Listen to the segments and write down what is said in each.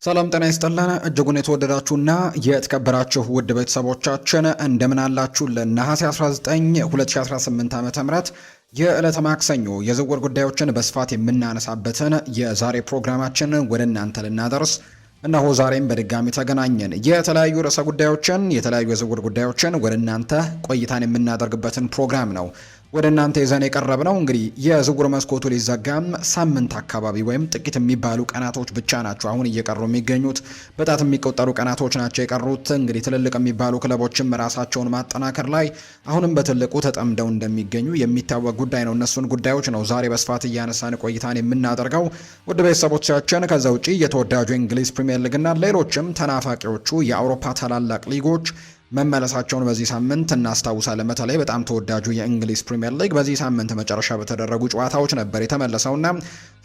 ሰላም ጤና ይስጥልን እጅጉን የተወደዳችሁና የተከበራችሁ ውድ ቤተሰቦቻችን እንደምን አላችሁ? ለነሐሴ 19 2018 ዓ.ም የዕለተ ማክሰኞ የዝውውር ጉዳዮችን በስፋት የምናነሳበትን የዛሬ ፕሮግራማችን ወደ እናንተ ልናደርስ እነሆ ዛሬም በድጋሚ ተገናኘን። የተለያዩ ርዕሰ ጉዳዮችን የተለያዩ የዝውውር ጉዳዮችን ወደ እናንተ ቆይታን የምናደርግበትን ፕሮግራም ነው ወደ እናንተ ይዘን የቀረብነው። እንግዲህ የዝውውር መስኮቱ ሊዘጋም ሳምንት አካባቢ ወይም ጥቂት የሚባሉ ቀናቶች ብቻ ናቸው አሁን እየቀሩ የሚገኙት። በጣት የሚቆጠሩ ቀናቶች ናቸው የቀሩት። እንግዲህ ትልልቅ የሚባሉ ክለቦችም ራሳቸውን ማጠናከር ላይ አሁንም በትልቁ ተጠምደው እንደሚገኙ የሚታወቅ ጉዳይ ነው። እነሱን ጉዳዮች ነው ዛሬ በስፋት እያነሳን ቆይታን የምናደርገው ውድ ቤተሰቦቻችን። ከዛ ውጪ የተወዳጁ የእንግሊዝ ፕሪሚየር ሊግና ሌሎችም ተናፋቂዎቹ የአውሮፓ ታላላቅ ሊጎች መመለሳቸውን በዚህ ሳምንት እናስታውሳለን። በተለይ በጣም ተወዳጁ የእንግሊዝ ፕሪሚየር ሊግ በዚህ ሳምንት መጨረሻ በተደረጉ ጨዋታዎች ነበር የተመለሰውና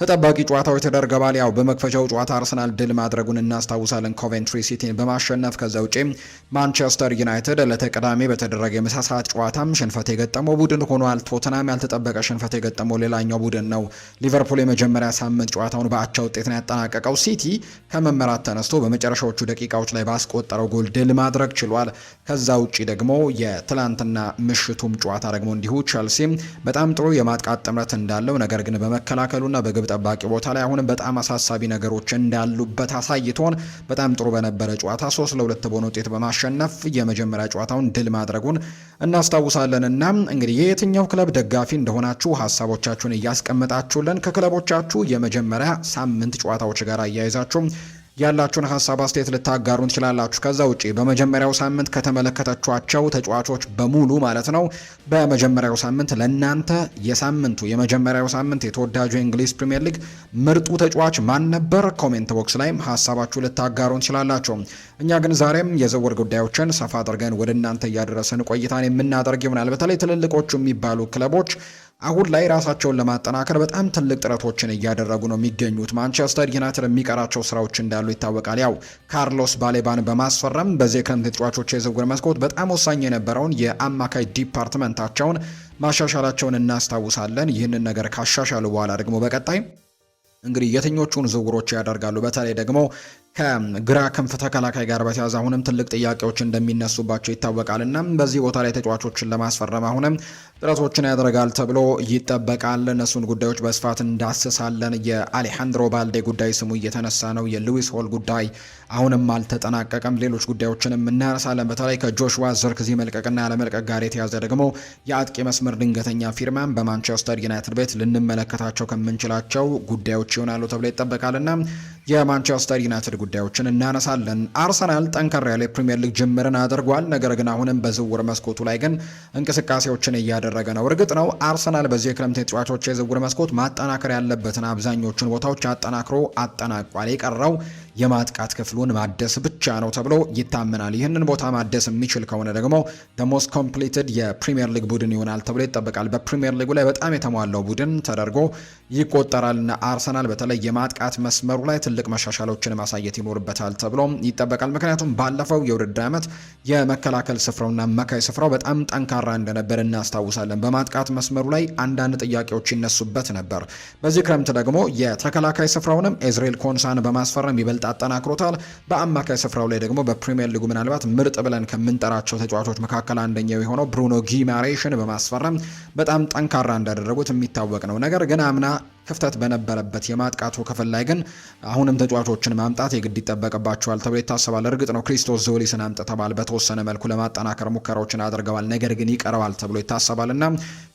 ተጠባቂ ጨዋታዎች ተደርገዋል። ያው በመክፈቻው ጨዋታ አርሰናል ድል ማድረጉን እናስታውሳለን ኮቬንትሪ ሲቲን በማሸነፍ። ከዛ ውጪ ማንቸስተር ዩናይትድ ለተቀዳሚ በተደረገ የምሳ ሰዓት ጨዋታም ሽንፈት የገጠመው ቡድን ሆኗል። ቶተናም ያልተጠበቀ ሽንፈት የገጠመው ሌላኛው ቡድን ነው። ሊቨርፑል የመጀመሪያ ሳምንት ጨዋታውን በአቻ ውጤት ነው ያጠናቀቀው። ሲቲ ከመመራት ተነስቶ በመጨረሻዎቹ ደቂቃዎች ላይ ባስቆጠረው ጎል ድል ማድረግ ችሏል። ከዛ ውጪ ደግሞ የትላንትና ምሽቱም ጨዋታ ደግሞ እንዲሁ ቸልሲ በጣም ጥሩ የማጥቃት ጥምረት እንዳለው ነገር ግን በመከላከሉና በግብ ጠባቂ ቦታ ላይ አሁንም በጣም አሳሳቢ ነገሮች እንዳሉበት አሳይቶን በጣም ጥሩ በነበረ ጨዋታ 3-2 በሆነ ውጤት በማሸነፍ የመጀመሪያ ጨዋታውን ድል ማድረጉን እናስታውሳለን። እና እንግዲህ የየትኛው ክለብ ደጋፊ እንደሆናችሁ ሀሳቦቻችሁን እያስቀመጣችሁልን ከክለቦቻችሁ የመጀመሪያ ሳምንት ጨዋታዎች ጋር አያይዛችሁ ያላችሁን ሀሳብ አስተያየት ልታጋሩን ትችላላችሁ። ከዛ ውጪ በመጀመሪያው ሳምንት ከተመለከታችኋቸው ተጫዋቾች በሙሉ ማለት ነው በመጀመሪያው ሳምንት ለናንተ የሳምንቱ የመጀመሪያው ሳምንት የተወዳጁ የእንግሊዝ ፕሪሚየር ሊግ ምርጡ ተጫዋች ማን ነበር? ኮሜንት ቦክስ ላይም ሀሳባችሁ ልታጋሩን ትችላላችሁ። እኛ ግን ዛሬም የዝውውር ጉዳዮችን ሰፋ አድርገን ወደ እናንተ እያደረስን ቆይታን የምናደርግ ይሆናል። በተለይ ትልልቆቹ የሚባሉ ክለቦች አሁን ላይ ራሳቸውን ለማጠናከር በጣም ትልቅ ጥረቶችን እያደረጉ ነው የሚገኙት። ማንቸስተር ዩናይትድ የሚቀራቸው ስራዎች እንዳሉ ይታወቃል። ያው ካርሎስ ባሌባን በማስፈረም በዚህ ክረምት ተጫዋቾች የዝውውር መስኮት በጣም ወሳኝ የነበረውን የአማካይ ዲፓርትመንታቸውን ማሻሻላቸውን እናስታውሳለን። ይህንን ነገር ካሻሻሉ በኋላ ደግሞ በቀጣይ እንግዲህ የትኞቹን ዝውውሮች ያደርጋሉ? በተለይ ደግሞ ከግራ ክንፍ ተከላካይ ጋር በተያያዘ አሁንም ትልቅ ጥያቄዎች እንደሚነሱባቸው ይታወቃልና በዚህ ቦታ ላይ ተጫዋቾችን ለማስፈረም አሁንም ጥረቶችን ያደርጋል ተብሎ ይጠበቃል። እነሱን ጉዳዮች በስፋት እንዳስሳለን። የአሌሃንድሮ ባልዴ ጉዳይ ስሙ እየተነሳ ነው። የሉዊስ ሆል ጉዳይ አሁንም አልተጠናቀቀም። ሌሎች ጉዳዮችንም እናነሳለን። በተለይ ከጆሹዋ ዝርክዚ መልቀቅና ያለመልቀቅ ጋር የተያዘ ደግሞ የአጥቂ መስመር ድንገተኛ ፊርማን በማንቸስተር ዩናይትድ ቤት ልንመለከታቸው ከምንችላቸው ጉዳዮች ይሆናሉ ተብሎ ይጠበቃልና የማንቸስተር ዩናይትድ ጉዳዮችን እናነሳለን። አርሰናል ጠንከር ያለ ፕሪሚየር ሊግ ጅምርን አድርጓል። ነገር ግን አሁንም በዝውውር መስኮቱ ላይ ግን እንቅስቃሴዎችን እያደረገ ነው። እርግጥ ነው አርሰናል በዚህ የክረምት ተጫዋቾች የዝውውር መስኮት ማጠናከር ያለበትን አብዛኞቹን ቦታዎች አጠናክሮ አጠናቋል። የቀረው የማጥቃት ክፍሉን ማደስ ብቻ ነው ተብሎ ይታመናል። ይህንን ቦታ ማደስ የሚችል ከሆነ ደግሞ the most completed የፕሪሚየር ሊግ ቡድን ይሆናል ተብሎ ይጠበቃል። በፕሪሚየር ሊጉ ላይ በጣም የተሟላው ቡድን ተደርጎ ይቆጠራልና አርሰናል በተለይ የማጥቃት መስመሩ ላይ ትልቅ መሻሻሎችን ማሳየት ይኖርበታል ተብሎ ይጠበቃል። ምክንያቱም ባለፈው የውድድር ዓመት የመከላከል ስፍራውና አማካይ ስፍራው በጣም ጠንካራ እንደነበር እናስታውሳለን። በማጥቃት መስመሩ ላይ አንዳንድ ጥያቄዎች ይነሱበት ነበር። በዚህ ክረምት ደግሞ የተከላካይ ስፍራውንም ኤዝሬል ኮንሳን በማስፈረም ይበልጥ አጠናክሮታል። በአማካይ ስፍራው ላይ ደግሞ በፕሪሚየር ሊጉ ምናልባት ምርጥ ብለን ከምንጠራቸው ተጫዋቾች መካከል አንደኛው የሆነው ብሩኖ ጊማሬሽን በማስፈረም በጣም ጠንካራ እንዳደረጉት የሚታወቅ ነው። ነገር ግን አምና ክፍተት በነበረበት የማጥቃቱ ክፍል ላይ ግን አሁንም ተጫዋቾችን ማምጣት የግድ ይጠበቅባቸዋል ተብሎ ይታሰባል። እርግጥ ነው ክሪስቶስ ዞሊስን አምጥተዋል፣ በተወሰነ መልኩ ለማጠናከር ሙከራዎችን አድርገዋል። ነገር ግን ይቀረዋል ተብሎ ይታሰባልና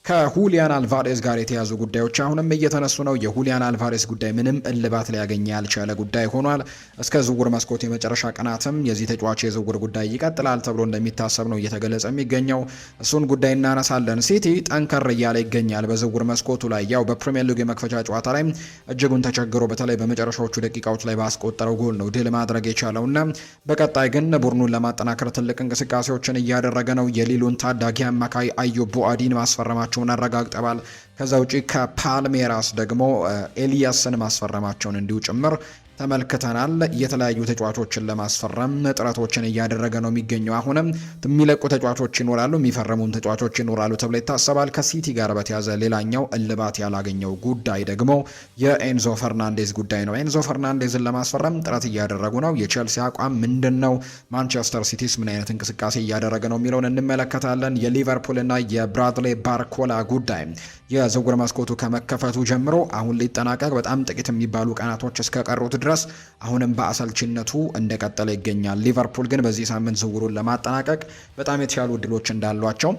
ከሁሊያን አልቫሬዝ ጋር የተያዙ ጉዳዮች አሁንም እየተነሱ ነው። የሁሊያን አልቫሬዝ ጉዳይ ምንም እልባት ሊያገኝ ያልቻለ ጉዳይ ሆኗል። እስከ ዝውውር መስኮት የመጨረሻ ቀናትም የዚህ ተጫዋች የዝውውር ጉዳይ ይቀጥላል ተብሎ እንደሚታሰብ ነው እየተገለጸ የሚገኘው። እሱን ጉዳይ እናነሳለን። ሲቲ ጠንከር እያለ ይገኛል በዝውውር መስኮቱ ላይ ያው በፕሪሚየር ሊግ የመክፈቻ ጨዋታ ላይ እጅጉን ተቸግሮ በተለይ በመጨረሻዎቹ ደቂቃዎች ላይ ባስቆጠረው ጎል ነው ድል ማድረግ የቻለውና በቀጣይ ግን ቡድኑን ለማጠናከር ትልቅ እንቅስቃሴዎችን እያደረገ ነው። የሊሉን ታዳጊ አማካይ አዩብ ቡአዲን ማስፈረማቸውን አረጋግጠዋል። ከዛ ውጪ ከፓልሜራስ ደግሞ ኤሊያስን ማስፈረማቸውን እንዲሁ ጭምር ተመልክተናል። የተለያዩ ተጫዋቾችን ለማስፈረም ጥረቶችን እያደረገ ነው የሚገኘው። አሁንም የሚለቁ ተጫዋቾች ይኖራሉ፣ የሚፈረሙም ተጫዋቾች ይኖራሉ ተብሎ ይታሰባል። ከሲቲ ጋር በተያዘ ሌላኛው እልባት ያላገኘው ጉዳይ ደግሞ የኤንዞ ፈርናንዴዝ ጉዳይ ነው። ኤንዞ ፈርናንዴዝን ለማስፈረም ጥረት እያደረጉ ነው። የቼልሲ አቋም ምንድን ነው? ማንቸስተር ሲቲስ ምን አይነት እንቅስቃሴ እያደረገ ነው የሚለውን እንመለከታለን። የሊቨርፑልና የብራድሌ ባርኮላ ጉዳይ የዝውውር መስኮቱ ከመከፈቱ ጀምሮ አሁን ሊጠናቀቅ በጣም ጥቂት የሚባሉ ቀናቶች እስከቀሩት ድረስ አሁንም በአሰልቺነቱ እንደቀጠለ ይገኛል። ሊቨርፑል ግን በዚህ ሳምንት ዝውውሩን ለማጠናቀቅ በጣም የተሻሉ እድሎች እንዳሏቸው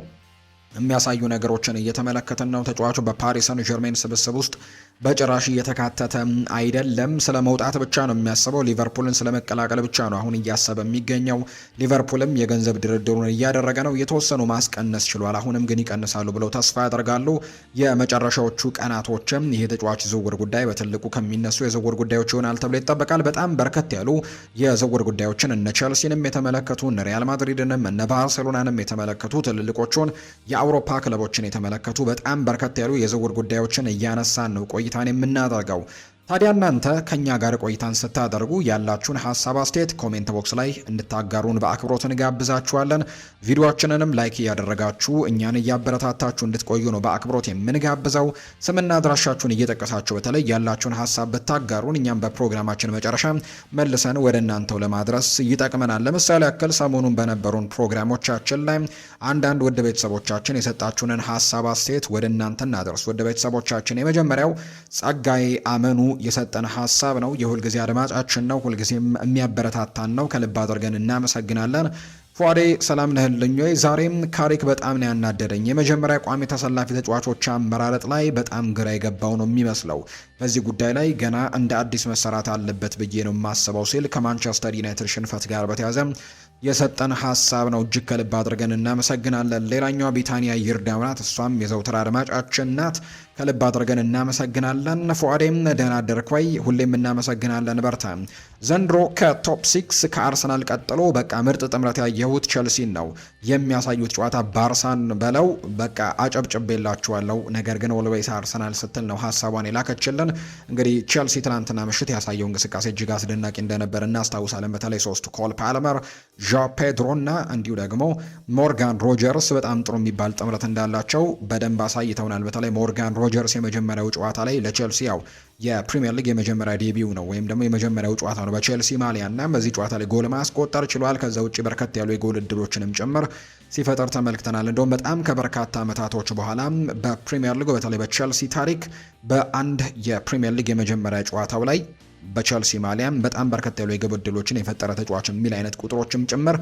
የሚያሳዩ ነገሮችን እየተመለከትን ነው። ተጫዋቹ በፓሪስ ሰን ዠርሜን ስብስብ ውስጥ በጭራሽ እየተካተተ አይደለም። ስለ መውጣት ብቻ ነው የሚያስበው። ሊቨርፑልን ስለ መቀላቀል ብቻ ነው አሁን እያሰበ የሚገኘው። ሊቨርፑልም የገንዘብ ድርድሩን እያደረገ ነው። የተወሰኑ ማስቀነስ ችሏል። አሁንም ግን ይቀንሳሉ ብለው ተስፋ ያደርጋሉ። የመጨረሻዎቹ ቀናቶችም ይሄ ተጫዋች ዝውውር ጉዳይ በትልቁ ከሚነሱ የዝውውር ጉዳዮች ይሆናል ተብሎ ይጠበቃል። በጣም በርከት ያሉ የዝውውር ጉዳዮችን እነ ቼልሲንም የተመለከቱ እነ ሪያል ማድሪድንም እነ ባርሴሎናንም የተመለከቱ ትልልቆቹን የአውሮፓ ክለቦችን የተመለከቱ በጣም በርከት ያሉ የዝውውር ጉዳዮችን እያነሳን ነው ቆይታን የምናደርገው። ታዲያ እናንተ ከኛ ጋር ቆይታን ስታደርጉ ያላችሁን ሀሳብ አስተያየት ኮሜንት ቦክስ ላይ እንድታጋሩን በአክብሮት እንጋብዛችኋለን። ቪዲዮአችንንም ላይክ እያደረጋችሁ እኛን እያበረታታችሁ እንድትቆዩ ነው በአክብሮት የምንጋብዘው። ስምና አድራሻችሁን እየጠቀሳችሁ በተለይ ያላችሁን ሀሳብ ብታጋሩን እኛም በፕሮግራማችን መጨረሻ መልሰን ወደ እናንተው ለማድረስ ይጠቅመናል። ለምሳሌ ያክል ሰሞኑን በነበሩን ፕሮግራሞቻችን ላይ አንዳንድ ውድ ቤተሰቦቻችን የሰጣችሁንን ሀሳብ አስተያየት ወደ እናንተ እናደርስ። ውድ ቤተሰቦቻችን የመጀመሪያው ጸጋዬ አመኑ የሰጠን ሀሳብ ነው። የሁልጊዜ አድማጫችን ነው። ሁልጊዜም የሚያበረታታን ነው። ከልብ አድርገን እናመሰግናለን። ፏዴ ሰላም ነህልኝ ወይ? ዛሬም ካሪክ በጣም ነው ያናደደኝ። የመጀመሪያ ቋሚ ተሰላፊ ተጫዋቾች አመራረጥ ላይ በጣም ግራ የገባው ነው የሚመስለው። በዚህ ጉዳይ ላይ ገና እንደ አዲስ መሰራት አለበት ብዬ ነው የማስበው ሲል ከማንቸስተር ዩናይትድ ሽንፈት ጋር በተያያዘ የሰጠን ሀሳብ ነው። እጅግ ከልብ አድርገን እናመሰግናለን። ሌላኛዋ ቢታኒያ ይርዳው ናት። እሷም የዘውትር አድማጫችን ናት። ከልብ አድርገን እናመሰግናለን። ፉአዴም ደህና አደርክ ወይ? ሁሌም እናመሰግናለን። በርታ። ዘንድሮ ከቶፕ 6 ከአርሰናል ቀጥሎ በቃ ምርጥ ጥምረት ያየሁት ቸልሲን ነው የሚያሳዩት ጨዋታ ባርሳን በለው በቃ አጨብጭቤላችኋለሁ። ነገር ግን ኦልዌይስ አርሰናል ስትል ነው ሀሳቧን የላከችልን። እንግዲህ ቸልሲ ትናንትና ምሽት ያሳየው እንቅስቃሴ እጅግ አስደናቂ እንደነበር እናስታውሳለን። በተለይ ሶስቱ ኮል ፓልመር፣ ዣ ፔድሮ እና እንዲሁ ደግሞ ሞርጋን ሮጀርስ በጣም ጥሩ የሚባል ጥምረት እንዳላቸው በደንብ አሳይተውናል። በተለይ ሞርጋን ሮጀርስ የመጀመሪያው ጨዋታ ላይ ለቼልሲ ያው የፕሪሚየር ሊግ የመጀመሪያ ዴቢው ነው ወይም ደግሞ የመጀመሪያው ጨዋታ ነው በቼልሲ ማሊያ እና በዚህ ጨዋታ ላይ ጎል ማስቆጠር ችሏል። ከዛ ውጭ በርከት ያሉ የጎል እድሎችንም ጭምር ሲፈጠር ተመልክተናል። እንደውም በጣም ከበርካታ ዓመታቶች በኋላ በፕሪሚየር ሊግ በተለይ በቼልሲ ታሪክ በአንድ የፕሪሚየር ሊግ የመጀመሪያ ጨዋታው ላይ በቼልሲ ማሊያም በጣም በርከት ያሉ የግብ ዕድሎችን የፈጠረ ተጫዋች የሚል አይነት ቁጥሮችም ጭምር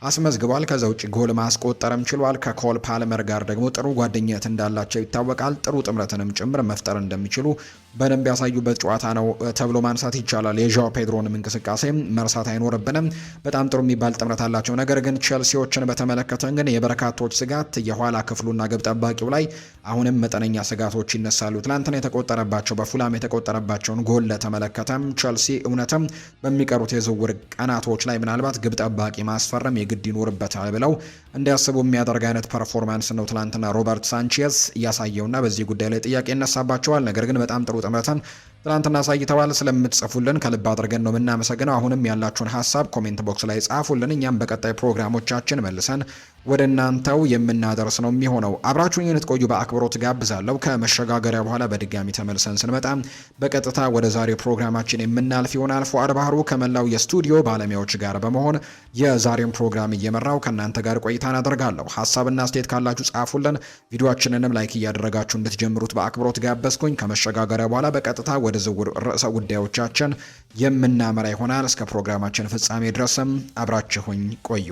አስመዝግቧል። ከዛ ውጭ ጎል ማስቆጠርም ችሏል። ከኮል ፓልመር ጋር ደግሞ ጥሩ ጓደኝነት እንዳላቸው ይታወቃል። ጥሩ ጥምረትንም ጭምር መፍጠር እንደሚችሉ በደንብ ያሳዩበት ጨዋታ ነው ተብሎ ማንሳት ይቻላል። የዣኦ ፔድሮንም እንቅስቃሴ መርሳት አይኖርብንም። በጣም ጥሩ የሚባል ጥምረት አላቸው። ነገር ግን ቼልሲዎችን በተመለከተ ግን የበርካቶች ስጋት የኋላ ክፍሉና ግብ ጠባቂው ላይ አሁንም መጠነኛ ስጋቶች ይነሳሉ። ትናንትና የተቆጠረባቸው በፉላም የተቆጠረባቸውን ጎል ለተመለከተም ቼልሲ እውነትም በሚቀሩት የዝውውር ቀናቶች ላይ ምናልባት ግብ ጠባቂ ማስፈረም የግድ ይኖርበታል ብለው እንዲያስቡ የሚያደርግ አይነት ፐርፎርማንስ ነው ትናንትና ሮበርት ሳንቼዝ እያሳየውና በዚህ ጉዳይ ላይ ጥያቄ ይነሳባቸዋል። ነገር ግን በጣም ጥሩ ጥምረትን ትናንትና አሳይተዋል። ስለምትጽፉልን ከልብ አድርገን ነው የምናመሰግነው። አሁንም ያላችሁን ሀሳብ ኮሜንት ቦክስ ላይ ጻፉልን። እኛም በቀጣይ ፕሮግራሞቻችን መልሰን ወደ እናንተው የምናደርስ ነው የሚሆነው። አብራችሁኝ እንድትቆዩ በአክብሮት ጋብዛለሁ። ከመሸጋገሪያ በኋላ በድጋሚ ተመልሰን ስንመጣ በቀጥታ ወደ ዛሬው ፕሮግራማችን የምናልፍ ይሆናል። ፉአድ ባህሩ ከመላው የስቱዲዮ ባለሙያዎች ጋር በመሆን የዛሬውን ፕሮግራም እየመራው ከእናንተ ጋር ቆይታን አደርጋለሁ። ሀሳብና አስተያየት ካላችሁ ጻፉልን። ቪዲዮአችንንም ላይክ እያደረጋችሁ እንድትጀምሩት በአክብሮት ጋበዝኩኝ። ከመሸጋገሪያ በኋላ በቀጥታ ወደ ዝውውር ርዕሰ ጉዳዮቻችን የምናመራ ይሆናል። እስከ ፕሮግራማችን ፍጻሜ ድረስም አብራችሁኝ ቆዩ።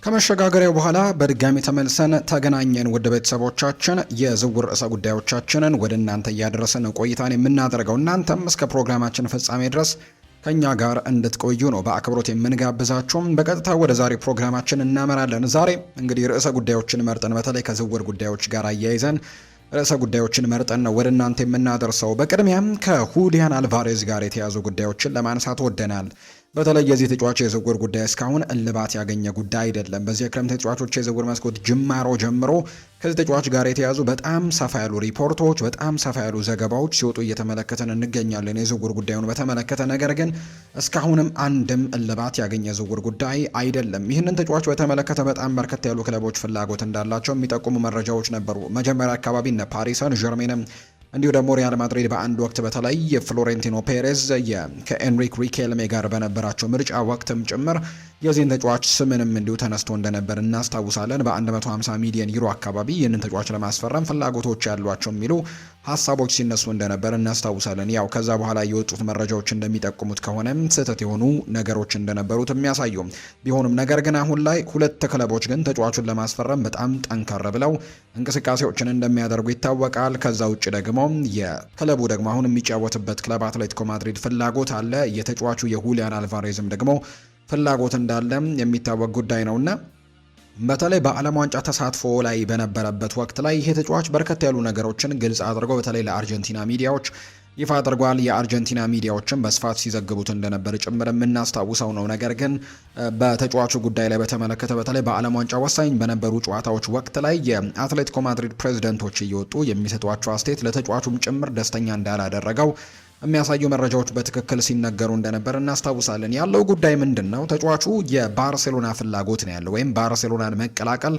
ከመሸጋገሪያው በኋላ በድጋሚ ተመልሰን ተገናኘን። ውድ ቤተሰቦቻችን የዝውውር ርዕሰ ጉዳዮቻችንን ወደ እናንተ እያደረስን ቆይታን የምናደርገው እናንተም እስከ ፕሮግራማችን ፍጻሜ ድረስ ከኛ ጋር እንድትቆዩ ነው በአክብሮት የምንጋብዛችሁም። በቀጥታ ወደ ዛሬ ፕሮግራማችን እናመራለን። ዛሬ እንግዲህ ርዕሰ ጉዳዮችን መርጠን በተለይ ከዝውውር ጉዳዮች ጋር አያይዘን ርዕሰ ጉዳዮችን መርጠን ነው ወደ እናንተ የምናደርሰው። በቅድሚያም ከሁሊያን አልቫሬዝ ጋር የተያዙ ጉዳዮችን ለማንሳት ወደናል። በተለይ የዚህ ተጫዋች የዝውውር ጉዳይ እስካሁን እልባት ያገኘ ጉዳይ አይደለም። በዚህ የክረምት ተጫዋቾች የዝውውር መስኮት ጅማሮ ጀምሮ ከዚህ ተጫዋች ጋር የተያዙ በጣም ሰፋ ያሉ ሪፖርቶች፣ በጣም ሰፋ ያሉ ዘገባዎች ሲወጡ እየተመለከተን እንገኛለን የዝውውር ጉዳዩን በተመለከተ። ነገር ግን እስካሁንም አንድም እልባት ያገኘ ዝውውር ጉዳይ አይደለም። ይህንን ተጫዋች በተመለከተ በጣም በርከት ያሉ ክለቦች ፍላጎት እንዳላቸው የሚጠቁሙ መረጃዎች ነበሩ። መጀመሪያ አካባቢ እነ ፓሪስ ሰን ዠርሜንም እንዲሁ ደግሞ ሪያል ማድሪድ በአንድ ወቅት በተለይ የፍሎሬንቲኖ ፔሬዝ ከኤንሪክ ሪኬልሜ ጋር በነበራቸው ምርጫ ወቅትም ጭምር የዚህን ተጫዋች ስምንም እንዲሁ ተነስቶ እንደነበር እናስታውሳለን። በ150 ሚሊዮን ዩሮ አካባቢ ይህንን ተጫዋች ለማስፈረም ፍላጎቶች ያሏቸው የሚሉ ሀሳቦች ሲነሱ እንደነበር እናስታውሳለን። ያው ከዛ በኋላ የወጡት መረጃዎች እንደሚጠቁሙት ከሆነም ስህተት የሆኑ ነገሮች እንደነበሩት የሚያሳዩ ቢሆንም ነገር ግን አሁን ላይ ሁለት ክለቦች ግን ተጫዋቹን ለማስፈረም በጣም ጠንከር ብለው እንቅስቃሴዎችን እንደሚያደርጉ ይታወቃል። ከዛ ውጭ ደግሞ የክለቡ ደግሞ አሁን የሚጫወትበት ክለብ አትሌቲኮ ማድሪድ ፍላጎት አለ። የተጫዋቹ የሁሊያን አልቫሬዝም ደግሞ ፍላጎት እንዳለ የሚታወቅ ጉዳይ ነውና በተለይ በዓለም ዋንጫ ተሳትፎ ላይ በነበረበት ወቅት ላይ ይሄ ተጫዋች በርከት ያሉ ነገሮችን ግልጽ አድርገው በተለይ ለአርጀንቲና ሚዲያዎች ይፋ አድርጓል። የአርጀንቲና ሚዲያዎችን በስፋት ሲዘግቡት እንደነበር ጭምር የምናስታውሰው ነው። ነገር ግን በተጫዋቹ ጉዳይ ላይ በተመለከተ በተለይ በዓለም ዋንጫ ወሳኝ በነበሩ ጨዋታዎች ወቅት ላይ የአትሌቲኮ ማድሪድ ፕሬዝደንቶች እየወጡ የሚሰጧቸው አስተያየት ለተጫዋቹም ጭምር ደስተኛ እንዳላደረገው የሚያሳዩ መረጃዎች በትክክል ሲነገሩ እንደነበር እናስታውሳለን። ያለው ጉዳይ ምንድን ነው? ተጫዋቹ የባርሴሎና ፍላጎት ነው ያለው ወይም ባርሴሎናን መቀላቀል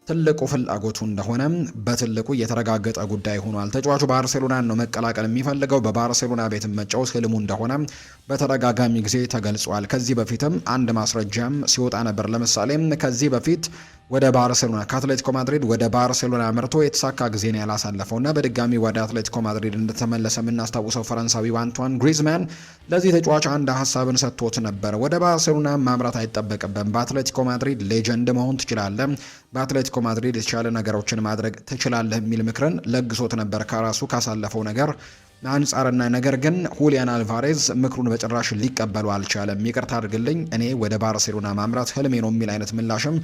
ትልቁ ፍላጎቱ እንደሆነ በትልቁ የተረጋገጠ ጉዳይ ሆኗል። ተጫዋቹ ባርሴሎናን ነው መቀላቀል የሚፈልገው። በባርሴሎና ቤት መጫወት ህልሙ እንደሆነ በተደጋጋሚ ጊዜ ተገልጿል። ከዚህ በፊትም አንድ ማስረጃም ሲወጣ ነበር። ለምሳሌ ከዚህ በፊት ወደ ባርሴሎና ከአትሌቲኮ ማድሪድ ወደ ባርሴሎና መርቶ የተሳካ ጊዜን ያላሳለፈውና በድጋሚ ወደ አትሌቲኮ ማድሪድ እንደተመለሰ የምናስታውሰው ፈረንሳዊው አንቷን ግሪዝማን ለዚህ ተጫዋች አንድ ሀሳብን ሰጥቶት ነበር። ወደ ባርሴሎና ማምራት አይጠበቅብም፣ በአትሌቲኮ ማድሪድ ሌጀንድ መሆን ትችላለህ፣ በአትሌቲኮ ማድሪድ የተሻለ ነገሮችን ማድረግ ትችላለህ የሚል ምክርን ለግሶት ነበር ከራሱ ካሳለፈው ነገር አንጻርና ነገር ግን ሁሊያን አልቫሬዝ ምክሩን በጭራሽ ሊቀበሉ አልቻለም። ይቅርታ አድርግልኝ፣ እኔ ወደ ባርሴሎና ማምራት ህልሜ ነው የሚል አይነት ምላሽም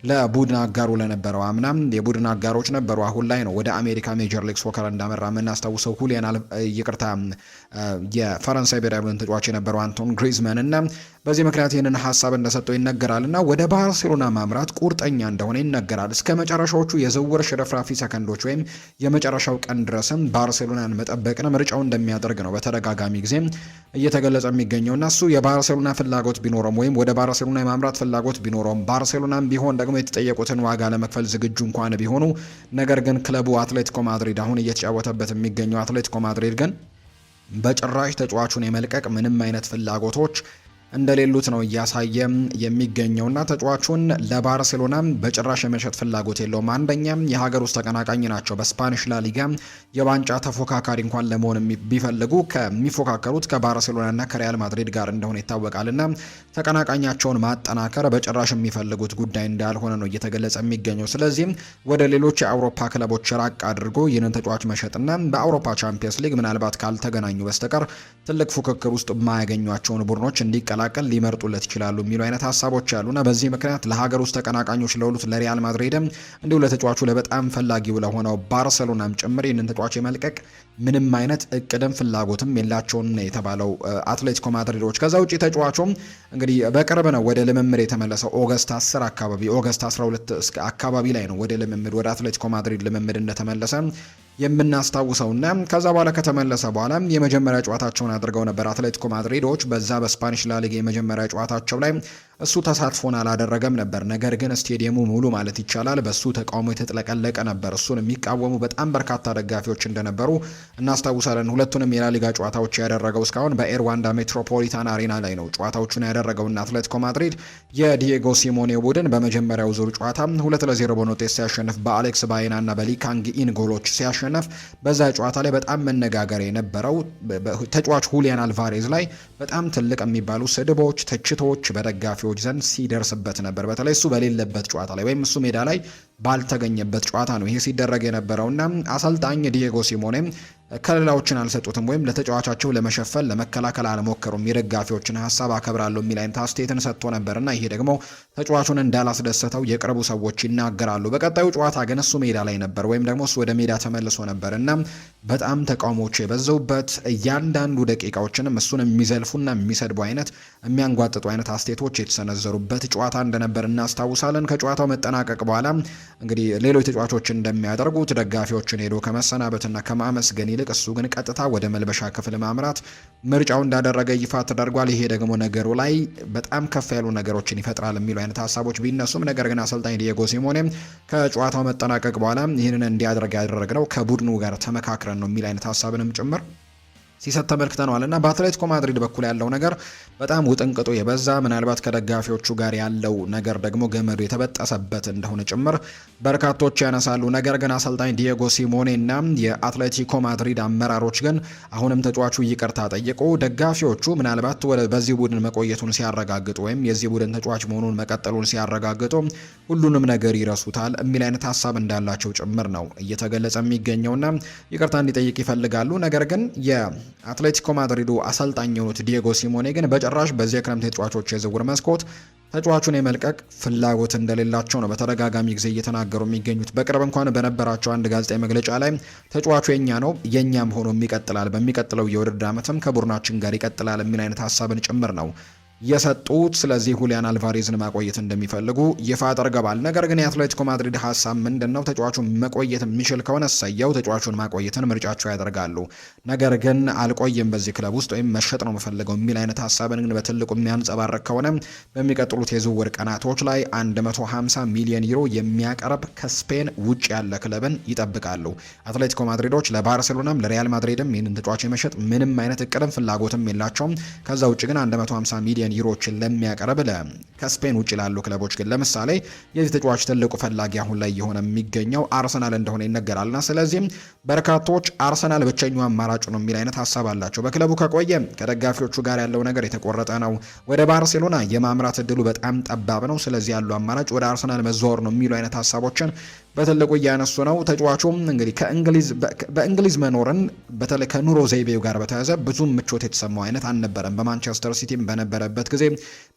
ለቡድን አጋሩ ለነበረው አምናም የቡድን አጋሮች ነበሩ። አሁን ላይ ነው ወደ አሜሪካ ሜጀር ሊግ ሶከር እንዳመራ የምናስታውሰው የፈረንሳይ ብሔራዊ ቡድን ተጫዋች የነበረው አንቶን ግሪዝማን እና በዚህ ምክንያት ይህንን ሀሳብ እንደሰጠው ይነገራል እና ወደ ባርሴሎና ማምራት ቁርጠኛ እንደሆነ ይነገራል። እስከ መጨረሻዎቹ የዝውውር ሽረፍራፊ ሰከንዶች ወይም የመጨረሻው ቀን ድረስም ባርሴሎናን መጠበቅን ምርጫው እንደሚያደርግ ነው በተደጋጋሚ ጊዜ እየተገለጸ የሚገኘው እና እሱ የባርሴሎና ፍላጎት ቢኖረውም ወይም ወደ ባርሴሎና የማምራት ፍላጎት ቢኖረውም ባርሴሎናም ቢሆን ደግሞ የተጠየቁትን ዋጋ ለመክፈል ዝግጁ እንኳን ቢሆኑ ነገር ግን ክለቡ አትሌቲኮ ማድሪድ አሁን እየተጫወተበት የሚገኘው አትሌቲኮ ማድሪድ ግን በጭራሽ ተጫዋቹን የመልቀቅ ምንም አይነት ፍላጎቶች እንደሌሉት ነው እያሳየ የሚገኘውና ተጫዋቹን ለባርሴሎና በጭራሽ የመሸጥ ፍላጎት የለውም። አንደኛም የሀገር ውስጥ ተቀናቃኝ ናቸው። በስፓኒሽ ላሊጋ የዋንጫ ተፎካካሪ እንኳን ለመሆን ቢፈልጉ ከሚፎካከሩት ከባርሴሎናና ከሪያል ማድሪድ ጋር እንደሆነ ይታወቃልና ተቀናቃኛቸውን ማጠናከር በጭራሽ የሚፈልጉት ጉዳይ እንዳልሆነ ነው እየተገለጸ የሚገኘው። ስለዚህ ወደ ሌሎች የአውሮፓ ክለቦች ራቅ አድርጎ ይህንን ተጫዋች መሸጥና በአውሮፓ ቻምፒየንስ ሊግ ምናልባት ካልተገናኙ በስተቀር ትልቅ ፉክክር ውስጥ የማያገኟቸውን ቡድኖች እንዲቀላቀል ሊመርጡለት ይችላሉ የሚሉ አይነት ሀሳቦች ያሉና በዚህ ምክንያት ለሀገር ውስጥ ተቀናቃኞች ለሁሉት ለሪያል ማድሪድም እንዲሁ ለተጫዋቹ ለበጣም ፈላጊው ለሆነው ባርሴሎናም ጭምር ይህንን ተጫዋች የመልቀቅ ምንም አይነት እቅድም ፍላጎትም የላቸውም የተባለው አትሌቲኮ ማድሪዶች። ከዛ ውጪ ተጫዋቹም እንግዲህ በቅርብ ነው ወደ ልምምድ የተመለሰው። ኦገስት 10 አካባቢ ኦገስት 12 እስከ አካባቢ ላይ ነው ወደ ልምምድ ወደ አትሌቲኮ ማድሪድ ልምምድ እንደተመለሰ የምናስታውሰውና ከዛ በኋላ ከተመለሰ በኋላ የመጀመሪያ ጨዋታቸውን አድርገው ነበር አትሌቲኮ ማድሪዶች። በዛ በስፓኒሽ ላሊጋ የመጀመሪያ ጨዋታቸው ላይ እሱ ተሳትፎን አላደረገም ነበር። ነገር ግን ስቴዲየሙ ሙሉ ማለት ይቻላል በሱ ተቃውሞ የተጥለቀለቀ ነበር። እሱን የሚቃወሙ በጣም በርካታ ደጋፊዎች እንደነበሩ እናስታውሳለን። ሁለቱንም የላሊጋ ጨዋታዎች ያደረገው እስካሁን በኤርዋንዳ ሜትሮፖሊታን አሬና ላይ ነው ጨዋታዎቹን ያደረገውና አትሌቲኮ ማድሪድ የዲየጎ ሲሞኔ ቡድን በመጀመሪያው ዙር ጨዋታ 2-0 በሆነ ውጤት ሲያሸንፍ በአሌክስ ባይና እና በሊካንግ ኢን ጎሎች ሲያሸንፍ በዛ ጨዋታ ላይ በጣም መነጋገር የነበረው ተጫዋች ሁሊያን አልቫሬዝ ላይ በጣም ትልቅ የሚባሉ ስድቦች፣ ትችቶች በደጋፊዎች ዘንድ ሲደርስበት ነበር። በተለይ እሱ በሌለበት ጨዋታ ላይ ወይም እሱ ሜዳ ላይ ባልተገኘበት ጨዋታ ነው ይሄ ሲደረግ የነበረውና አሰልጣኝ ዲየጎ ሲሞኔ ከለላዎችን አልሰጡትም ወይም ለተጫዋቻቸው ለመሸፈን ለመከላከል አልሞከሩም። የደጋፊዎችን ሀሳብ አከብራለሁ የሚል አይነት አስተያየትን ሰጥቶ ነበርና ይሄ ደግሞ ተጫዋቹን እንዳላስደሰተው የቅርቡ ሰዎች ይናገራሉ። በቀጣዩ ጨዋታ ግን እሱ ሜዳ ላይ ነበር ወይም ደግሞ እሱ ወደ ሜዳ ተመልሶ ነበርና በጣም ተቃውሞዎች የበዙበት እያንዳንዱ ደቂቃዎችንም እሱን የሚዘልፉና የሚሰድቡ አይነት የሚያንጓጥጡ አይነት አስተያየቶች የተሰነዘሩበት ጨዋታ እንደነበር እናስታውሳለን። ከጨዋታው መጠናቀቅ በኋላ እንግዲህ ሌሎች ተጫዋቾች እንደሚያደርጉት ደጋፊዎችን ሄዶ ከመሰናበትና ከማመስገን ይልቅ እሱ ግን ቀጥታ ወደ መልበሻ ክፍል ማምራት ምርጫው እንዳደረገ ይፋ ተደርጓል። ይሄ ደግሞ ነገሩ ላይ በጣም ከፍ ያሉ ነገሮችን ይፈጥራል የሚሉ አይነት ሀሳቦች ቢነሱም ነገር ግን አሰልጣኝ ዲየጎ ሲሞኔ ከጨዋታው መጠናቀቅ በኋላ ይህንን እንዲያደርግ ያደረግነው ከቡድኑ ጋር ተመካክረን ነው የሚል አይነት ሀሳብንም ጭምር ሲሰጥ ተመልክተነዋል። እና በአትሌቲኮ ማድሪድ በኩል ያለው ነገር በጣም ውጥንቅጡ የበዛ ምናልባት ከደጋፊዎቹ ጋር ያለው ነገር ደግሞ ገመዱ የተበጠሰበት እንደሆነ ጭምር በርካቶች ያነሳሉ። ነገር ግን አሰልጣኝ ዲየጎ ሲሞኔ እና የአትሌቲኮ ማድሪድ አመራሮች ግን አሁንም ተጫዋቹ ይቅርታ ጠይቆ ደጋፊዎቹ ምናልባት በዚህ ቡድን መቆየቱን ሲያረጋግጡ ወይም የዚህ ቡድን ተጫዋች መሆኑን መቀጠሉን ሲያረጋግጡ ሁሉንም ነገር ይረሱታል የሚል አይነት ሀሳብ እንዳላቸው ጭምር ነው እየተገለጸ የሚገኘውና ይቅርታ እንዲጠይቅ ይፈልጋሉ። ነገር ግን አትሌቲኮ ማድሪዱ አሰልጣኝ የሆኑት ዲየጎ ሲሞኔ ግን በጭራሽ በዚህ የክረምት ተጫዋቾች የዝውውር መስኮት ተጫዋቹን የመልቀቅ ፍላጎት እንደሌላቸው ነው በተደጋጋሚ ጊዜ እየተናገሩ የሚገኙት። በቅርብ እንኳን በነበራቸው አንድ ጋዜጣዊ መግለጫ ላይ ተጫዋቹ የኛ ነው የኛም ሆኖ ይቀጥላል፣ በሚቀጥለው የውድድር ዓመትም ከቡድናችን ጋር ይቀጥላል የሚል አይነት ሀሳብን ጭምር ነው የሰጡት። ስለዚህ ሁሊያን አልቫሬዝን ማቆየት እንደሚፈልጉ ይፋ አድርገዋል። ነገር ግን የአትሌቲኮ ማድሪድ ሀሳብ ምንድነው? ተጫዋቹን መቆየት የሚችል ከሆነ ሰየው ተጫዋቹን ማቆየትን ምርጫቸው ያደርጋሉ። ነገር ግን አልቆይም በዚህ ክለብ ውስጥ ወይም መሸጥ ነው የምፈልገው የሚል አይነት ሀሳብን ግን በትልቁ የሚያንጸባርቅ ከሆነ በሚቀጥሉት የዝውውር ቀናቶች ላይ 150 ሚሊዮን ዩሮ የሚያቀርብ ከስፔን ውጭ ያለ ክለብን ይጠብቃሉ። አትሌቲኮ ማድሪዶች ለባርሴሎናም ለሪያል ማድሪድም ይህንን ተጫዋች የመሸጥ ምንም አይነት እቅድም ፍላጎትም የላቸውም። ከዛ ውጭ ግን 150 ሚሊዮን ዩሮችን ለሚያቀርብ ከስፔን ውጭ ላሉ ክለቦች ግን ለምሳሌ የዚህ ተጫዋች ትልቁ ፈላጊ አሁን ላይ የሆነ የሚገኘው አርሰናል እንደሆነ ይነገራልና ስለዚህም በርካቶች አርሰናል ብቸኛው አማራጭ ነው የሚል አይነት ሀሳብ አላቸው። በክለቡ ከቆየ ከደጋፊዎቹ ጋር ያለው ነገር የተቆረጠ ነው። ወደ ባርሴሎና የማምራት እድሉ በጣም ጠባብ ነው። ስለዚህ ያለው አማራጭ ወደ አርሰናል መዘዋወር ነው የሚሉ አይነት ሀሳቦችን በትልቁ እያነሱ ነው። ተጫዋቹም እንግዲህ በእንግሊዝ መኖርን በተለይ ከኑሮ ዘይቤው ጋር በተያያዘ ብዙም ምቾት የተሰማው አይነት አልነበረም። በማንቸስተር ሲቲም በነበረበት ጊዜ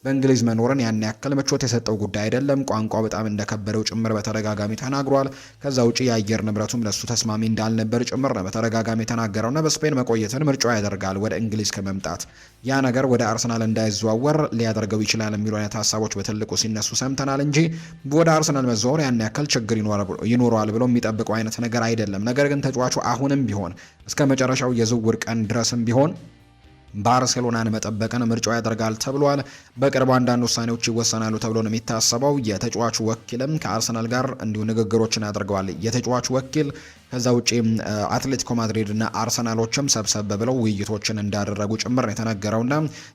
በእንግሊዝ መኖርን ያን ያክል ምቾት የሰጠው ጉዳይ አይደለም። ቋንቋ በጣም እንደከበደው ጭምር በተደጋጋሚ ተናግሯል። ከዛ ውጪ የአየር ንብረቱም ለሱ ተስማሚ እንዳልነበር ጭምር ነው በተደጋጋሚ ተናገረውና በስፔን መቆየትን ምርጫው ያደርጋል ወደ እንግሊዝ ከመምጣት። ያ ነገር ወደ አርሰናል እንዳይዘዋወር ሊያደርገው ይችላል የሚሉ አይነት ሀሳቦች በትልቁ ሲነሱ ሰምተናል እንጂ ወደ አርሰናል መዘዋወር ያን ያክል ችግር ይኖረዋል ብሎ የሚጠብቀው አይነት ነገር አይደለም። ነገር ግን ተጫዋቹ አሁንም ቢሆን እስከ መጨረሻው የዝውውር ቀን ድረስም ቢሆን ባርሴሎናን መጠበቅን ምርጫው ያደርጋል ተብሏል። በቅርቡ አንዳንድ ውሳኔዎች ይወሰናሉ ተብሎ ነው የሚታሰበው። የተጫዋቹ ወኪልም ከአርሰናል ጋር እንዲሁ ንግግሮችን አድርገዋል። የተጫዋቹ ወኪል ከዛ ውጪ አትሌቲኮ ማድሪድ እና አርሰናሎችም ሰብሰብ ብለው ውይይቶችን እንዳደረጉ ጭምር የተነገረውና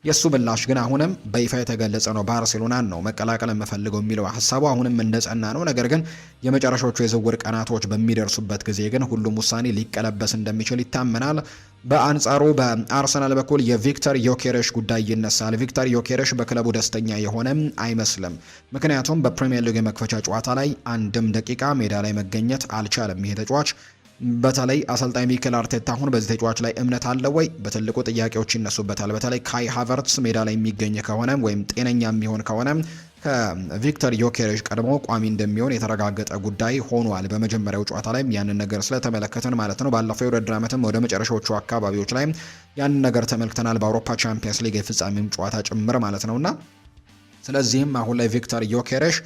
የእሱ ምላሽ ግን አሁንም በይፋ የተገለጸ ነው። ባርሴሎናን ነው መቀላቀል የምፈልገው የሚለው ሀሳቡ አሁንም እንደጸና ነው። ነገር ግን የመጨረሻዎቹ የዝውውር ቀናቶች በሚደርሱበት ጊዜ ግን ሁሉም ውሳኔ ሊቀለበስ እንደሚችል ይታመናል። በአንጻሩ በአርሰናል በኩል የቪክተር ዮኬሬሽ ጉዳይ ይነሳል። ቪክተር ዮኬሬሽ በክለቡ ደስተኛ የሆነ አይመስልም። ምክንያቱም በፕሪሚየር ሊግ የመክፈቻ ጨዋታ ላይ አንድም ደቂቃ ሜዳ ላይ መገኘት አልቻለም። ይሄ ተጫዋች በተለይ አሰልጣኝ ሚኬል አርቴታ አሁን በዚህ ተጫዋች ላይ እምነት አለ ወይ? በትልቁ ጥያቄዎች ይነሱበታል። በተለይ ካይ ሃቨርትስ ሜዳ ላይ የሚገኝ ከሆነ ወይም ጤነኛ የሚሆን ከሆነ ከቪክተር ዮኬሬሽ ቀድሞ ቋሚ እንደሚሆን የተረጋገጠ ጉዳይ ሆኗል። በመጀመሪያው ጨዋታ ላይ ያንን ነገር ስለተመለከተን ማለት ነው። ባለፈው የውድድር ዓመትም ወደ መጨረሻዎቹ አካባቢዎች ላይ ያንን ነገር ተመልክተናል። በአውሮፓ ቻምፒየንስ ሊግ የፍጻሜም ጨዋታ ጭምር ማለት ነውና ስለዚህም አሁን ላይ ቪክተር ዮኬሬሽ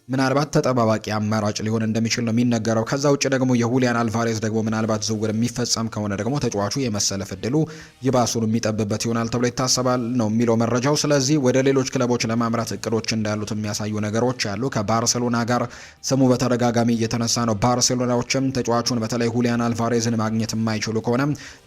ምናልባት ተጠባባቂ አማራጭ ሊሆን እንደሚችል ነው የሚነገረው። ከዛ ውጭ ደግሞ የሁሊያን አልቫሬዝ ደግሞ ምናልባት ዝውውር የሚፈጸም ከሆነ ደግሞ ተጫዋቹ የመሰለፍ እድሉ ይባሱን የሚጠብበት ይሆናል ተብሎ ይታሰባል ነው የሚለው መረጃው። ስለዚህ ወደ ሌሎች ክለቦች ለማምራት እቅዶች እንዳሉት የሚያሳዩ ነገሮች አሉ። ከባርሴሎና ጋር ስሙ በተደጋጋሚ እየተነሳ ነው። ባርሴሎናዎችም ተጫዋቹን በተለይ ሁሊያን አልቫሬዝን ማግኘት የማይችሉ ከሆነ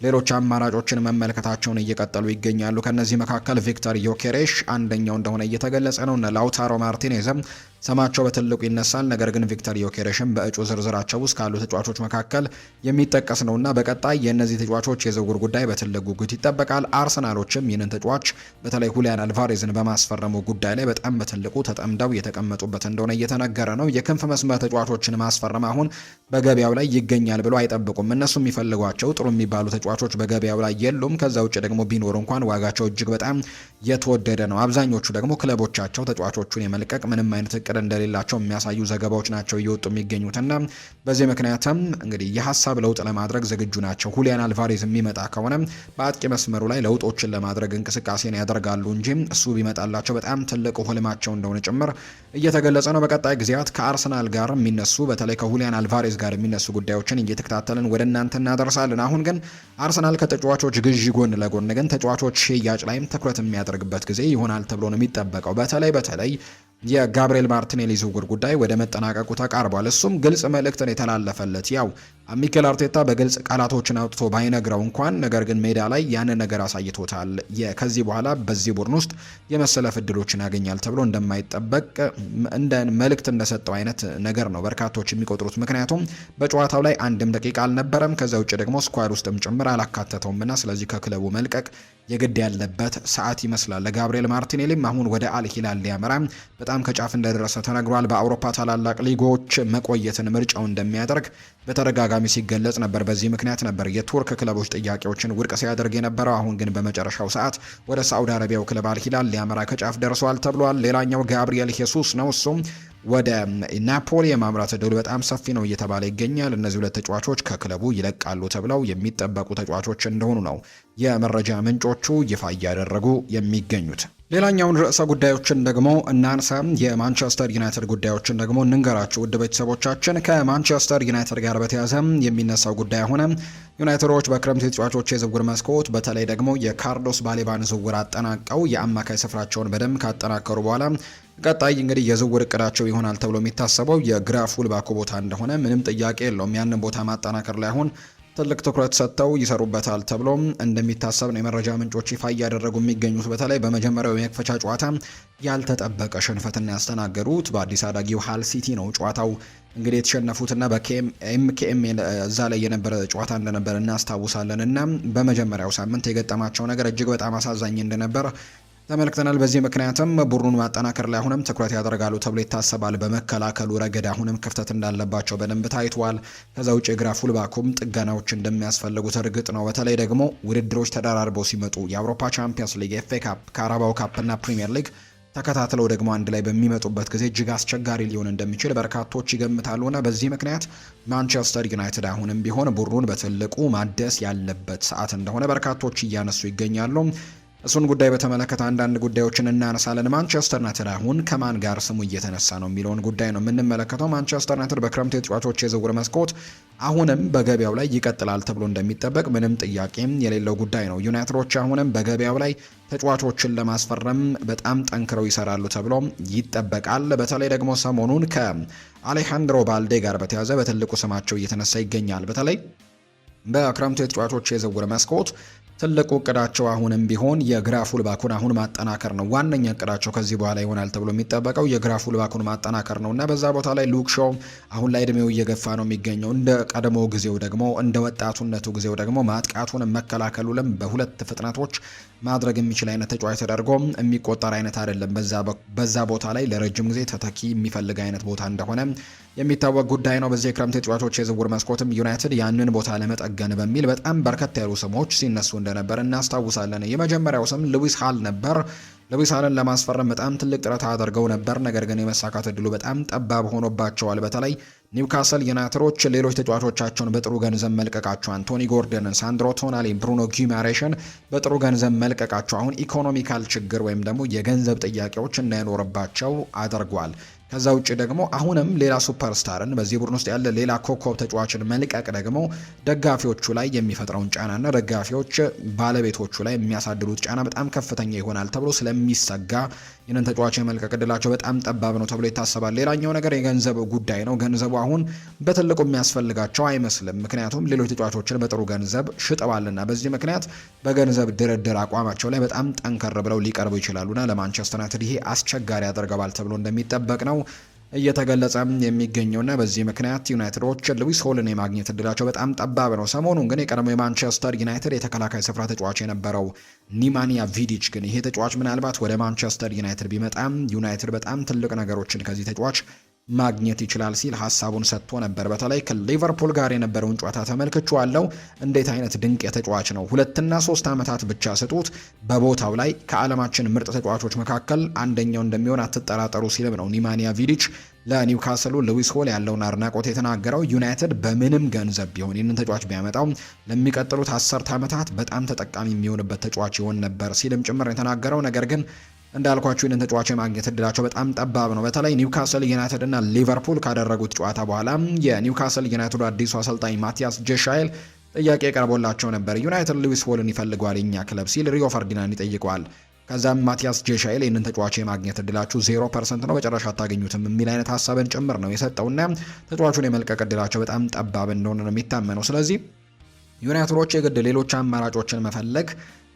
ሌሎች አማራጮችን መመልከታቸውን እየቀጠሉ ይገኛሉ። ከነዚህ መካከል ቪክተር ዮኬሬሽ አንደኛው እንደሆነ እየተገለጸ ነው። ላውታሮ ማርቲኔዝም ስማቸው በትልቁ ይነሳል። ነገር ግን ቪክተር ዮኬሬሽም በእጩ ዝርዝራቸው ውስጥ ካሉ ተጫዋቾች መካከል የሚጠቀስ ነውና በቀጣይ የእነዚህ ተጫዋቾች የዝውውር ጉዳይ በትልቅ ጉጉት ይጠበቃል። አርሰናሎችም ይህንን ተጫዋች በተለይ ሁሊያን አልቫሬዝን በማስፈረሙ ጉዳይ ላይ በጣም በትልቁ ተጠምደው የተቀመጡበት እንደሆነ እየተነገረ ነው። የክንፍ መስመር ተጫዋቾችን ማስፈረም አሁን በገበያው ላይ ይገኛል ብሎ አይጠብቁም። እነሱ የሚፈልጓቸው ጥሩ የሚባሉ ተጫዋቾች በገበያው ላይ የሉም። ከዛ ውጭ ደግሞ ቢኖር እንኳን ዋጋቸው እጅግ በጣም የተወደደ ነው። አብዛኞቹ ደግሞ ክለቦቻቸው ተጫዋቾቹን የመልቀቅ ምንም አይነት እቅድ እንደሌላቸው የሚያሳዩ ዘገባዎች ናቸው እየወጡ የሚገኙትና በዚህ ምክንያትም እንግዲህ የሀሳብ ለውጥ ለማድረግ ዝግጁ ናቸው። ሁሊያን አልቫሬዝ የሚመጣ ከሆነ በአጥቂ መስመሩ ላይ ለውጦችን ለማድረግ እንቅስቃሴን ያደርጋሉ እንጂ እሱ ቢመጣላቸው በጣም ትልቁ ህልማቸው እንደሆነ ጭምር እየተገለጸ ነው። በቀጣይ ጊዜያት ከአርሰናል ጋር የሚነሱ በተለይ ከሁሊያን አልቫሬዝ ጋር የሚነሱ ጉዳዮችን እየተከታተልን ወደ እናንተ እናደርሳለን። አሁን ግን አርሰናል ከተጫዋቾች ግዢ ጎን ለጎን ግን ተጫዋቾች ሽያጭ ላይም ትኩረት የሚያደርግበት ጊዜ ይሆናል ተብሎ ነው የሚጠበቀው። በተለይ የጋብሪኤል ማርቲኔሊ ዝውውር ጉዳይ ወደ መጠናቀቁ ተቃርቧል። እሱም ግልጽ መልእክትን የተላለፈለት ያው ሚኬል አርቴታ በግልጽ ቃላቶችን አውጥቶ ባይነግረው እንኳን ነገር ግን ሜዳ ላይ ያንን ነገር አሳይቶታል። ከዚህ በኋላ በዚህ ቡድን ውስጥ የመሰለፍ እድሎችን ያገኛል ተብሎ እንደማይጠበቅ እንደ መልእክት እንደሰጠው አይነት ነገር ነው በርካቶች የሚቆጥሩት። ምክንያቱም በጨዋታው ላይ አንድም ደቂቃ አልነበረም። ከዛ ውጭ ደግሞ ስኳድ ውስጥም ጭምር አላካተተውምና ስለዚህ ከክለቡ መልቀቅ የግድ ያለበት ሰዓት ይመስላል። ለጋብሪኤል ማርቲኔሊም አሁን ወደ አልሂላል ሊያመራ በጣም ከጫፍ እንደደረሰ ተነግሯል። በአውሮፓ ታላላቅ ሊጎች መቆየትን ምርጫው እንደሚያደርግ በተደጋጋሚ ሲገለጽ ነበር። በዚህ ምክንያት ነበር የቱርክ ክለቦች ጥያቄዎችን ውድቅ ሲያደርግ የነበረው። አሁን ግን በመጨረሻው ሰዓት ወደ ሳዑዲ አረቢያው ክለብ አልሂላል ሊያመራ ከጫፍ ደርሷል ተብሏል። ሌላኛው ጋብሪኤል ሄሱስ ነው። እሱም ወደ ናፖሊ የማምራት እድሉ በጣም ሰፊ ነው እየተባለ ይገኛል። እነዚህ ሁለት ተጫዋቾች ከክለቡ ይለቃሉ ተብለው የሚጠበቁ ተጫዋቾች እንደሆኑ ነው የመረጃ ምንጮቹ ይፋ እያደረጉ የሚገኙት። ሌላኛውን ርዕሰ ጉዳዮችን ደግሞ እናንሳ። የማንቸስተር ዩናይትድ ጉዳዮችን ደግሞ እንንገራችሁ ውድ ቤተሰቦቻችን። ከማንቸስተር ዩናይትድ ጋር በተያያዘ የሚነሳው ጉዳይ ሆነ ዩናይትዶች በክረምት የተጫዋቾች የዝውውር መስኮት በተለይ ደግሞ የካርሎስ ባሌባን ዝውውር አጠናቀው የአማካይ ስፍራቸውን በደንብ ካጠናከሩ በኋላ ቀጣይ እንግዲህ የዝውውር እቅዳቸው ይሆናል ተብሎ የሚታሰበው የግራ ፉልባክ ቦታ እንደሆነ ምንም ጥያቄ የለውም። ያንን ቦታ ማጠናከር ላይ አሁን ትልቅ ትኩረት ሰጥተው ይሰሩበታል ተብሎ እንደሚታሰብ ነው የመረጃ ምንጮች ይፋ እያደረጉ የሚገኙት። በተለይ በመጀመሪያው የመክፈቻ ጨዋታ ያልተጠበቀ ሽንፈትን ያስተናገዱት በአዲስ አዳጊው ሃል ሲቲ ነው። ጨዋታው እንግዲህ የተሸነፉትና በኤምኬኤም እዛ ላይ የነበረ ጨዋታ እንደነበር እናስታውሳለን እና በመጀመሪያው ሳምንት የገጠማቸው ነገር እጅግ በጣም አሳዛኝ እንደነበር ተመልክተናል። በዚህ ምክንያትም ቡድኑን ማጠናከር ላይ አሁንም ትኩረት ያደርጋሉ ተብሎ ይታሰባል። በመከላከሉ ረገድ አሁንም ክፍተት እንዳለባቸው በደንብ ታይቷል። ከዛ ውጭ የግራ ፉልባኩም ጥገናዎች እንደሚያስፈልጉት እርግጥ ነው። በተለይ ደግሞ ውድድሮች ተደራርበው ሲመጡ የአውሮፓ ቻምፒየንስ ሊግ፣ ኤፍኤ ካፕ፣ ካራባው ካፕ እና ፕሪሚየር ሊግ ተከታትለው ደግሞ አንድ ላይ በሚመጡበት ጊዜ እጅግ አስቸጋሪ ሊሆን እንደሚችል በርካቶች ይገምታሉና በዚህ ምክንያት ማንቸስተር ዩናይትድ አሁንም ቢሆን ቡድኑን በትልቁ ማደስ ያለበት ሰዓት እንደሆነ በርካቶች እያነሱ ይገኛሉ። እሱን ጉዳይ በተመለከተ አንዳንድ ጉዳዮችን እናነሳለን። ማንቸስተር ዩናይትድ አሁን ከማን ጋር ስሙ እየተነሳ ነው የሚለውን ጉዳይ ነው የምንመለከተው። ማንቸስተር ዩናይትድ በክረምት የተጫዋቾች የዝውውር መስኮት አሁንም በገበያው ላይ ይቀጥላል ተብሎ እንደሚጠበቅ ምንም ጥያቄም የሌለው ጉዳይ ነው። ዩናይትዶች አሁንም በገበያው ላይ ተጫዋቾችን ለማስፈረም በጣም ጠንክረው ይሰራሉ ተብሎ ይጠበቃል። በተለይ ደግሞ ሰሞኑን ከአሌሃንድሮ ባልዴ ጋር በተያያዘ በትልቁ ስማቸው እየተነሳ ይገኛል። በተለይ በክረምቱ የተጫዋቾች የዝውውር መስኮት ትልቁ እቅዳቸው አሁንም ቢሆን የግራ ፉልባኩን አሁን ማጠናከር ነው። ዋነኛ እቅዳቸው ከዚህ በኋላ ይሆናል ተብሎ የሚጠበቀው የግራ ፉልባኩን ማጠናከር ነው እና በዛ ቦታ ላይ ሉክ ሾው አሁን ላይ እድሜው እየገፋ ነው የሚገኘው። እንደ ቀድሞ ጊዜው ደግሞ እንደ ወጣቱነቱ ጊዜው ደግሞ ማጥቃቱን መከላከሉንም በሁለት ፍጥነቶች ማድረግ የሚችል አይነት ተጫዋች ተደርጎ የሚቆጠር አይነት አይደለም። በዛ ቦታ ላይ ለረጅም ጊዜ ተተኪ የሚፈልግ አይነት ቦታ እንደሆነ የሚታወቅ ጉዳይ ነው። በዚህ የክረምት ተጫዋቾች የዝውውር መስኮትም ዩናይትድ ያንን ቦታ ለመጠገን በሚል በጣም በርከት ያሉ ስሞች ሲነሱ እንደነበር እናስታውሳለን። የመጀመሪያው ስም ሉዊስ ሃል ነበር። ሉዊስ ሃልን ለማስፈረም በጣም ትልቅ ጥረት አድርገው ነበር። ነገር ግን የመሳካት እድሉ በጣም ጠባብ ሆኖባቸዋል። በተለይ ኒውካስል ዩናይትዶች ሌሎች ተጫዋቾቻቸውን በጥሩ ገንዘብ መልቀቃቸው፣ አንቶኒ ጎርደንን፣ ሳንድሮ ቶናሊ፣ ብሩኖ ጊማሬሽን በጥሩ ገንዘብ መልቀቃቸው አሁን ኢኮኖሚካል ችግር ወይም ደግሞ የገንዘብ ጥያቄዎች እንዳይኖርባቸው አድርጓል። ከዛ ውጭ ደግሞ አሁንም ሌላ ሱፐርስታርን በዚህ ቡድን ውስጥ ያለ ሌላ ኮከብ ተጫዋችን መልቀቅ ደግሞ ደጋፊዎቹ ላይ የሚፈጥረውን ጫናና ደጋፊዎች ባለቤቶቹ ላይ የሚያሳድሩት ጫና በጣም ከፍተኛ ይሆናል ተብሎ ስለሚሰጋ ይህንን ተጫዋች የመልቀቅ እድላቸው በጣም ጠባብ ነው ተብሎ ይታሰባል። ሌላኛው ነገር የገንዘብ ጉዳይ ነው። ገንዘቡ አሁን በትልቁ የሚያስፈልጋቸው አይመስልም። ምክንያቱም ሌሎች ተጫዋቾችን በጥሩ ገንዘብ ሽጠዋልና በዚህ ምክንያት በገንዘብ ድርድር አቋማቸው ላይ በጣም ጠንከር ብለው ሊቀርቡ ይችላሉና ለማንቸስተር ዩናይትድ ይሄ አስቸጋሪ ያደርገዋል ተብሎ እንደሚጠበቅ ነው እየተገለጸ የሚገኘውና በዚህ ምክንያት ዩናይትዶች ሉዊስ ሆልን የማግኘት እድላቸው በጣም ጠባብ ነው። ሰሞኑን ግን የቀድሞ የማንቸስተር ዩናይትድ የተከላካይ ስፍራ ተጫዋች የነበረው ኒማንያ ቪዲች ግን ይሄ ተጫዋች ምናልባት ወደ ማንቸስተር ዩናይትድ ቢመጣም ዩናይትድ በጣም ትልቅ ነገሮችን ከዚህ ተጫዋች ማግኘት ይችላል ሲል ሀሳቡን ሰጥቶ ነበር። በተለይ ከሊቨርፑል ጋር የነበረውን ጨዋታ ተመልክቼዋለሁ። እንዴት አይነት ድንቅ የተጫዋች ነው! 2-3 ዓመታት ብቻ ስጡት በቦታው ላይ ከዓለማችን ምርጥ ተጫዋቾች መካከል አንደኛው እንደሚሆን አትጠራጠሩ ሲልም ነው ኒማንያ ቪዲች ለኒውካስሉ ሉዊስ ሆል ያለውን አድናቆት የተናገረው። ዩናይትድ በምንም ገንዘብ ቢሆን ይህንን ተጫዋች ቢያመጣው ለሚቀጥሉት 10 ዓመታት በጣም ተጠቃሚ የሚሆንበት ተጫዋች ይሆን ነበር ሲልም ጭምር የተናገረው። ነገር ግን እንዳልኳችሁ ይህንን ተጫዋች የማግኘት እድላቸው በጣም ጠባብ ነው። በተለይ ኒውካስል ዩናይትድ እና ሊቨርፑል ካደረጉት ጨዋታ በኋላ የኒውካስል ዩናይትዱ አዲሱ አሰልጣኝ ማቲያስ ጄሻይል ጥያቄ ቀርቦላቸው ነበር። ዩናይትድ ሉዊስ ሆልን ይፈልገዋል የኛ ክለብ ሲል ሪዮ ፈርዲናንድ ይጠይቀዋል። ከዛም ማቲያስ ጄሻይል ይህንን ተጫዋች የማግኘት እድላችሁ 0% ነው፣ በጨረሻ አታገኙትም የሚል አይነት ሀሳብን ጭምር ነው የሰጠውና ተጫዋቹን የመልቀቅ እድላቸው በጣም ጠባብ እንደሆነ ነው የሚታመነው። ስለዚህ ዩናይትዶች የግድ ሌሎች አማራጮችን መፈለግ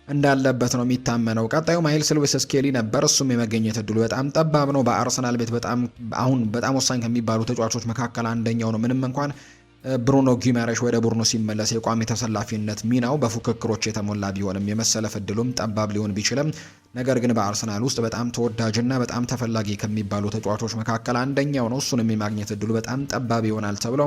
እንዳለበት ነው የሚታመነው። ቀጣዩ ማይልስ ሉዊስ ስኬሊ ነበር። እሱም የመገኘት እድሉ በጣም ጠባብ ነው። በአርሰናል ቤት በጣም ወሳኝ ከሚባሉ ተጫዋቾች መካከል አንደኛው ነው። ምንም እንኳን ብሩኖ ጊማሬሽ ወደ ቡድኑ ሲመለስ የቋሚ ተሰላፊነት ሚናው በፉክክሮች የተሞላ ቢሆንም የመሰለፍ እድሉም ጠባብ ሊሆን ቢችልም፣ ነገር ግን በአርሰናል ውስጥ በጣም ተወዳጅና በጣም ተፈላጊ ከሚባሉ ተጫዋቾች መካከል አንደኛው ነው። እሱንም የማግኘት እድሉ በጣም ጠባብ ይሆናል ተብሎ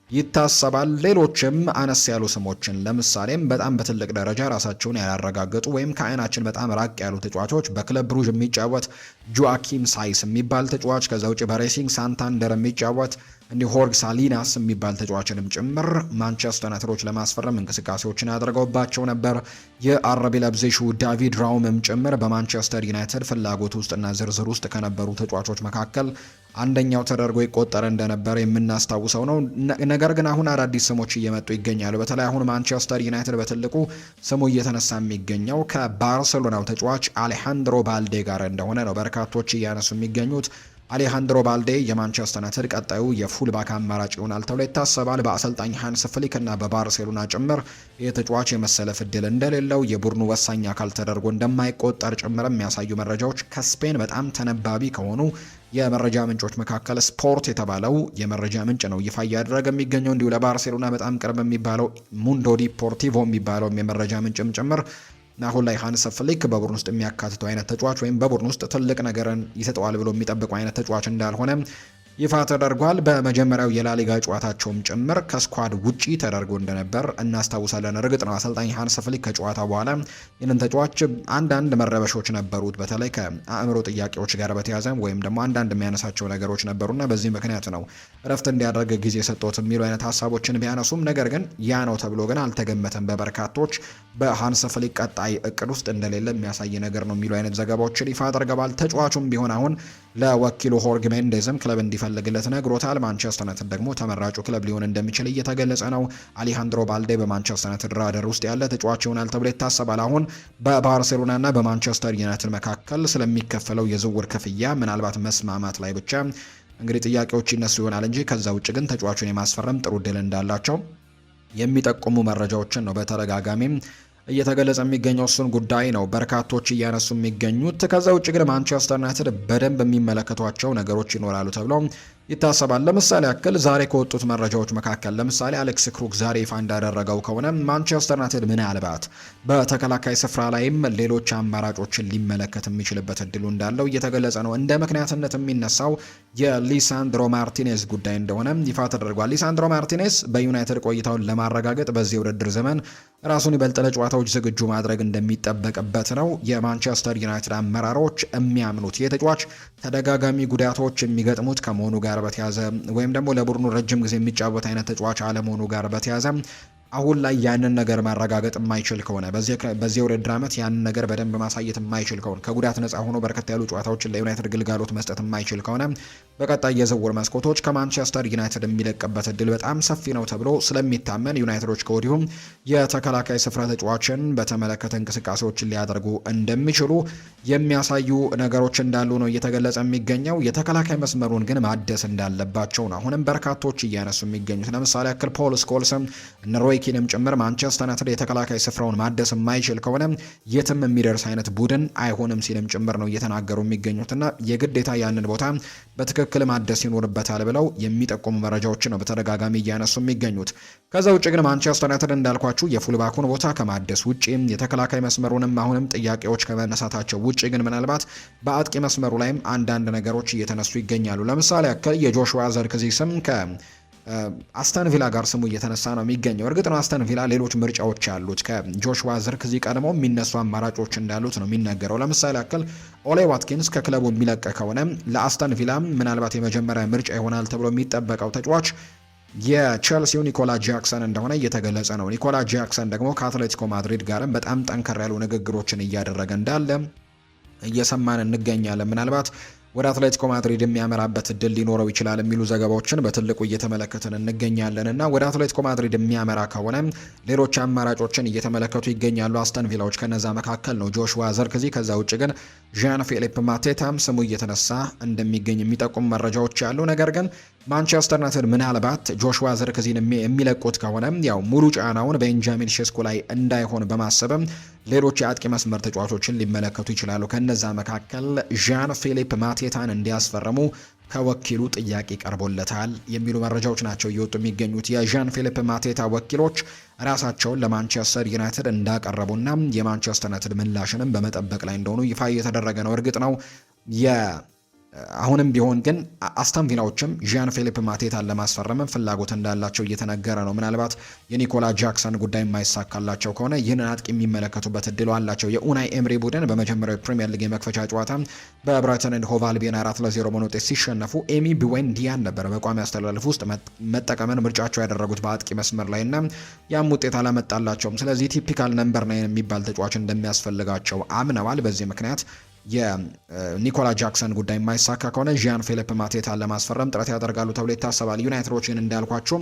ይታሰባል። ሌሎችም አነስ ያሉ ስሞችን ለምሳሌም በጣም በትልቅ ደረጃ ራሳቸውን ያላረጋገጡ ወይም ከአይናችን በጣም ራቅ ያሉ ተጫዋቾች በክለብ ብሩዥ የሚጫወት ጆአኪም ሳይስ የሚባል ተጫዋች፣ ከዛ ውጭ በሬሲንግ ሳንታንደር የሚጫወት እንዲሁ ሆርግ ሳሊናስ የሚባል ተጫዋችንም ጭምር ማንቸስተር ዩናይትዶች ለማስፈረም እንቅስቃሴዎችን ያደርገውባቸው ነበር። የአረቢ ለብዜሹ ዳቪድ ራውምም ጭምር በማንቸስተር ዩናይትድ ፍላጎት ውስጥና ዝርዝር ውስጥ ከነበሩ ተጫዋቾች መካከል አንደኛው ተደርጎ ይቆጠር እንደነበር የምናስታውሰው ነው። ነገር ግን አሁን አዳዲስ ስሞች እየመጡ ይገኛሉ። በተለይ አሁን ማንቸስተር ዩናይትድ በትልቁ ስሙ እየተነሳ የሚገኘው ከባርሴሎናው ተጫዋች አሌሃንድሮ ባልዴ ጋር እንደሆነ ነው በርካቶች እያነሱ የሚገኙት። አሌሃንድሮ ባልዴ የማንቸስተር ዩናይትድ ቀጣዩ የፉልባክ አማራጭ ይሆናል ተብሎ ይታሰባል። በአሰልጣኝ ሃንስ ፍሊክ እና በባርሴሎና ጭምር የተጫዋች የመሰለፍ እድል እንደሌለው የቡድኑ ወሳኝ አካል ተደርጎ እንደማይቆጠር ጭምር የሚያሳዩ መረጃዎች ከስፔን በጣም ተነባቢ ከሆኑ የመረጃ ምንጮች መካከል ስፖርት የተባለው የመረጃ ምንጭ ነው ይፋ እያደረገ የሚገኘው። እንዲሁ ለባርሴሎና በጣም ቅርብ የሚባለው ሙንዶ ዲፖርቲቮ የሚባለው የመረጃ ምንጭም ጭምር አሁን ላይ ሃንስ ፍሊክ በቡድን ውስጥ የሚያካትተው አይነት ተጫዋች ወይም በቡድን ውስጥ ትልቅ ነገርን ይሰጠዋል ብሎ የሚጠብቁ አይነት ተጫዋች እንዳልሆነ ይፋ ተደርጓል። በመጀመሪያው የላሊጋ ጨዋታቸውም ጭምር ከስኳድ ውጪ ተደርጎ እንደነበር እናስታውሳለን። እርግጥ ነው አሰልጣኝ ሃንስ ፍሊክ ከጨዋታ በኋላ ይህንን ተጫዋች አንዳንድ መረበሾች ነበሩት፣ በተለይ ከአእምሮ ጥያቄዎች ጋር በተያያዘ ወይም ደግሞ አንዳንድ የሚያነሳቸው ነገሮች ነበሩና በዚህ ምክንያት ነው እረፍት እንዲያደርግ ጊዜ ሰጥቶት የሚሉ አይነት ሀሳቦችን ቢያነሱም ነገር ግን ያ ነው ተብሎ ግን አልተገመተም። በበርካቶች በሃንስ ፍሊክ ቀጣይ እቅድ ውስጥ እንደሌለ የሚያሳይ ነገር ነው የሚሉ አይነት ዘገባዎችን ይፋ አድርገዋል። ተጫዋቹም ቢሆን አሁን ለወኪሉ ሆርግ ሜንዴዝም ክለብ እንዲፈልግለት ነግሮታል። ማንቸስተር ዩናይትድ ደግሞ ተመራጩ ክለብ ሊሆን እንደሚችል እየተገለጸ ነው። አሌሃንድሮ ባልዴ በማንቸስተር ዩናይትድ ራዳር ውስጥ ያለ ተጫዋች ይሆናል ተብሎ ይታሰባል። አሁን በባርሴሎናና በማንቸስተር ዩናይትድ መካከል ስለሚከፈለው የዝውውር ክፍያ ምናልባት መስማማት ላይ ብቻ እንግዲህ ጥያቄዎች ይነሱ ይሆናል እንጂ ከዛ ውጭ ግን ተጫዋቹን የማስፈረም ጥሩ እድል እንዳላቸው የሚጠቁሙ መረጃዎችን ነው በተደጋጋሚም እየተገለጸ የሚገኘው እሱን ጉዳይ ነው በርካቶች እያነሱ የሚገኙት። ከዛ ውጭ ግን ማንቸስተር ዩናይትድ በደንብ የሚመለከቷቸው ነገሮች ይኖራሉ ተብሎ ይታሰባል። ለምሳሌ ያክል ዛሬ ከወጡት መረጃዎች መካከል ለምሳሌ አሌክስ ክሩክ ዛሬ ይፋ እንዳደረገው ከሆነ ማንቸስተር ዩናይትድ ምናልባት በተከላካይ ስፍራ ላይም ሌሎች አማራጮችን ሊመለከት የሚችልበት እድሉ እንዳለው እየተገለጸ ነው። እንደ ምክንያትነት የሚነሳው የሊሳንድሮ ማርቲኔዝ ጉዳይ እንደሆነ ይፋ ተደርጓል። ሊሳንድሮ ማርቲኔዝ በዩናይትድ ቆይታውን ለማረጋገጥ በዚህ የውድድር ዘመን ራሱን ይበልጥ ለጨዋታዎች ዝግጁ ማድረግ እንደሚጠበቅበት ነው የማንቸስተር ዩናይትድ አመራሮች የሚያምኑት። የተጫዋች ተደጋጋሚ ጉዳቶች የሚገጥሙት ከመሆኑ ጋር በተያዘ ወይም ደግሞ ለቡድኑ ረጅም ጊዜ የሚጫወት አይነት ተጫዋች አለመሆኑ ጋር በተያዘ አሁን ላይ ያንን ነገር ማረጋገጥ የማይችል ከሆነ በዚህ የውድድር ዓመት ያንን ነገር በደንብ ማሳየት የማይችል ከሆነ ከጉዳት ነፃ ሆኖ በርከት ያሉ ጨዋታዎችን ለዩናይትድ ግልጋሎት መስጠት የማይችል ከሆነ በቀጣይ የዝውውር መስኮቶች ከማንቸስተር ዩናይትድ የሚለቅበት እድል በጣም ሰፊ ነው ተብሎ ስለሚታመን ዩናይትዶች ከወዲሁም የተከላካይ ስፍራ ተጫዋችን በተመለከተ እንቅስቃሴዎችን ሊያደርጉ እንደሚችሉ የሚያሳዩ ነገሮች እንዳሉ ነው እየተገለጸ የሚገኘው። የተከላካይ መስመሩን ግን ማደስ እንዳለባቸው ነው አሁንም በርካቶች እያነሱ የሚገኙት። ለምሳሌ ያክል ፖል ስኮልስም፣ ሮይ ኬንም ጭምር ማንቸስተር ዩናይትድ የተከላካይ ስፍራውን ማደስ የማይችል ከሆነ የትም የሚደርስ አይነት ቡድን አይሆንም ሲልም ጭምር ነው እየተናገሩ የሚገኙትና የግዴታ ያንን ቦታ በትክክል ማደስ ይኖርበታል ብለው የሚጠቁሙ መረጃዎችን ነው በተደጋጋሚ እያነሱ የሚገኙት። ከዛ ውጭ ግን ማንቸስተር ዩናይትድ እንዳልኳችሁ የፉልባኩን ቦታ ከማደስ ውጪ የተከላካይ መስመሩንም አሁንም ጥያቄዎች ከመነሳታቸው ውጪ ግን ምናልባት በአጥቂ መስመሩ ላይም አንዳንድ ነገሮች እየተነሱ ይገኛሉ። ለምሳሌ ያክል የጆሹዋ ዘርክዚ ስም አስተን ቪላ ጋር ስሙ እየተነሳ ነው የሚገኘው። እርግጥ ነው አስተን ቪላ ሌሎች ምርጫዎች ያሉት ከጆሹዋ ዝርክዚ ቀድሞ የሚነሱ አማራጮች እንዳሉት ነው የሚነገረው። ለምሳሌ ያክል ኦሌ ዋትኪንስ ከክለቡ የሚለቅ ከሆነ ለአስተን ቪላ ምናልባት የመጀመሪያ ምርጫ ይሆናል ተብሎ የሚጠበቀው ተጫዋች የቼልሲው ኒኮላ ጃክሰን እንደሆነ እየተገለጸ ነው። ኒኮላ ጃክሰን ደግሞ ከአትሌቲኮ ማድሪድ ጋርም በጣም ጠንከር ያሉ ንግግሮችን እያደረገ እንዳለ እየሰማን እንገኛለን። ምናልባት ወደ አትሌቲኮ ማድሪድ የሚያመራበት እድል ሊኖረው ይችላል የሚሉ ዘገባዎችን በትልቁ እየተመለከትን እንገኛለን እና ወደ አትሌቲኮ ማድሪድ የሚያመራ ከሆነ ሌሎች አማራጮችን እየተመለከቱ ይገኛሉ አስተን ቪላዎች። ከነዛ መካከል ነው ጆሹዋ ዘርክዚ። ከዛ ውጭ ግን ዣን ፊሊፕ ማቴታም ስሙ እየተነሳ እንደሚገኝ የሚጠቁም መረጃዎች ያሉ። ነገር ግን ማንቸስተር ዩናይትድ ምናልባት ጆሹዋ ዘርክዚን የሚለቁት ከሆነ ያው ሙሉ ጫናውን ቤንጃሚን ሼስኮ ላይ እንዳይሆን በማሰብም ሌሎች የአጥቂ መስመር ተጫዋቾችን ሊመለከቱ ይችላሉ። ከነዛ መካከል ዣን ፊሊፕ ማቴታን እንዲያስፈርሙ ከወኪሉ ጥያቄ ቀርቦለታል የሚሉ መረጃዎች ናቸው እየወጡ የሚገኙት። የዣን ፊሊፕ ማቴታ ወኪሎች ራሳቸውን ለማንቸስተር ዩናይትድ እንዳቀረቡና የማንቸስተር ዩናይትድ ምላሽንም በመጠበቅ ላይ እንደሆኑ ይፋ እየተደረገ ነው። እርግጥ ነው አሁንም ቢሆን ግን አስተን ቪላዎችም ዣን ፊሊፕ ማቴታን ለማስፈረም ፍላጎት እንዳላቸው እየተነገረ ነው። ምናልባት የኒኮላ ጃክሰን ጉዳይ የማይሳካላቸው ከሆነ ይህንን አጥቂ የሚመለከቱበት እድሉ አላቸው። የኡናይ ኤምሪ ቡድን በመጀመሪያው የፕሪሚየር ሊግ የመክፈቻ ጨዋታ በብራይተን ኤንድ ሆቭ አልቢዮን 4-0 በሆነ ውጤት ሲሸነፉ ኤሚ ቢዌንዲያን ነበር በቋሚ አስተላለፍ ውስጥ መጠቀምን ምርጫቸው ያደረጉት በአጥቂ መስመር ላይ እና ያም ውጤት አላመጣላቸውም። ስለዚህ ቲፒካል ነምበር 9 የሚባል ተጫዋች እንደሚያስፈልጋቸው አምነዋል። በዚህ ምክንያት የኒኮላ ጃክሰን ጉዳይ የማይሳካ ከሆነ ዣን ፊሊፕ ማቴታን ለማስፈረም ጥረት ያደርጋሉ ተብሎ ይታሰባል። ዩናይትዶችን እንዳልኳቸው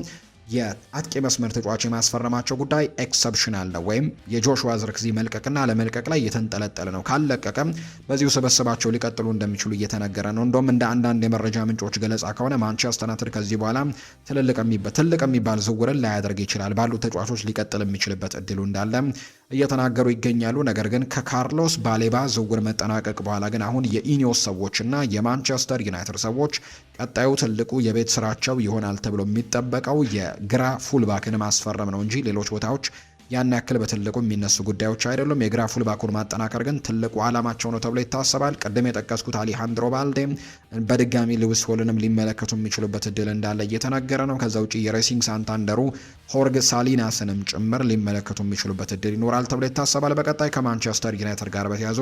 የአጥቂ መስመር ተጫዋች የማስፈረማቸው ጉዳይ ኤክሰፕሽናል ነው፣ ወይም የጆሹዋ ዝርክዚ መልቀቅና ለመልቀቅ ላይ እየተንጠለጠለ ነው። ካለቀቀም በዚሁ ስብስባቸው ሊቀጥሉ እንደሚችሉ እየተነገረ ነው። እንደውም እንደ አንዳንድ የመረጃ ምንጮች ገለጻ ከሆነ ማንቸስተር ዩናይትድ ከዚህ በኋላ ትልቅ የሚባል ዝውውርን ላያደርግ ይችላል፣ ባሉት ተጫዋቾች ሊቀጥል የሚችልበት እድሉ እንዳለ እየተናገሩ ይገኛሉ። ነገር ግን ከካርሎስ ባሌባ ዝውውር መጠናቀቅ በኋላ ግን አሁን የኢኒዮስ ሰዎችና የማንቸስተር ዩናይትድ ሰዎች ቀጣዩ ትልቁ የቤት ስራቸው ይሆናል ተብሎ የሚጠበቀው የግራ ፉልባክን ማስፈረም ነው እንጂ ሌሎች ቦታዎች ያን ያክል በትልቁ የሚነሱ ጉዳዮች አይደሉም። የግራ ፉልባኩን ማጠናከር ግን ትልቁ ዓላማቸው ነው ተብሎ ይታሰባል። ቅድም የጠቀስኩት አሌሃንድሮ ባልዴ በድጋሚ ሉዊስ ሆልንም ሊመለከቱ የሚችሉበት እድል እንዳለ እየተነገረ ነው። ከዛ ውጭ የሬሲንግ ሳንታንደሩ ሆርግ ሳሊናስንም ጭምር ሊመለከቱ የሚችሉበት እድል ይኖራል ተብሎ ይታሰባል። በቀጣይ ከማንቸስተር ዩናይትድ ጋር በተያዙ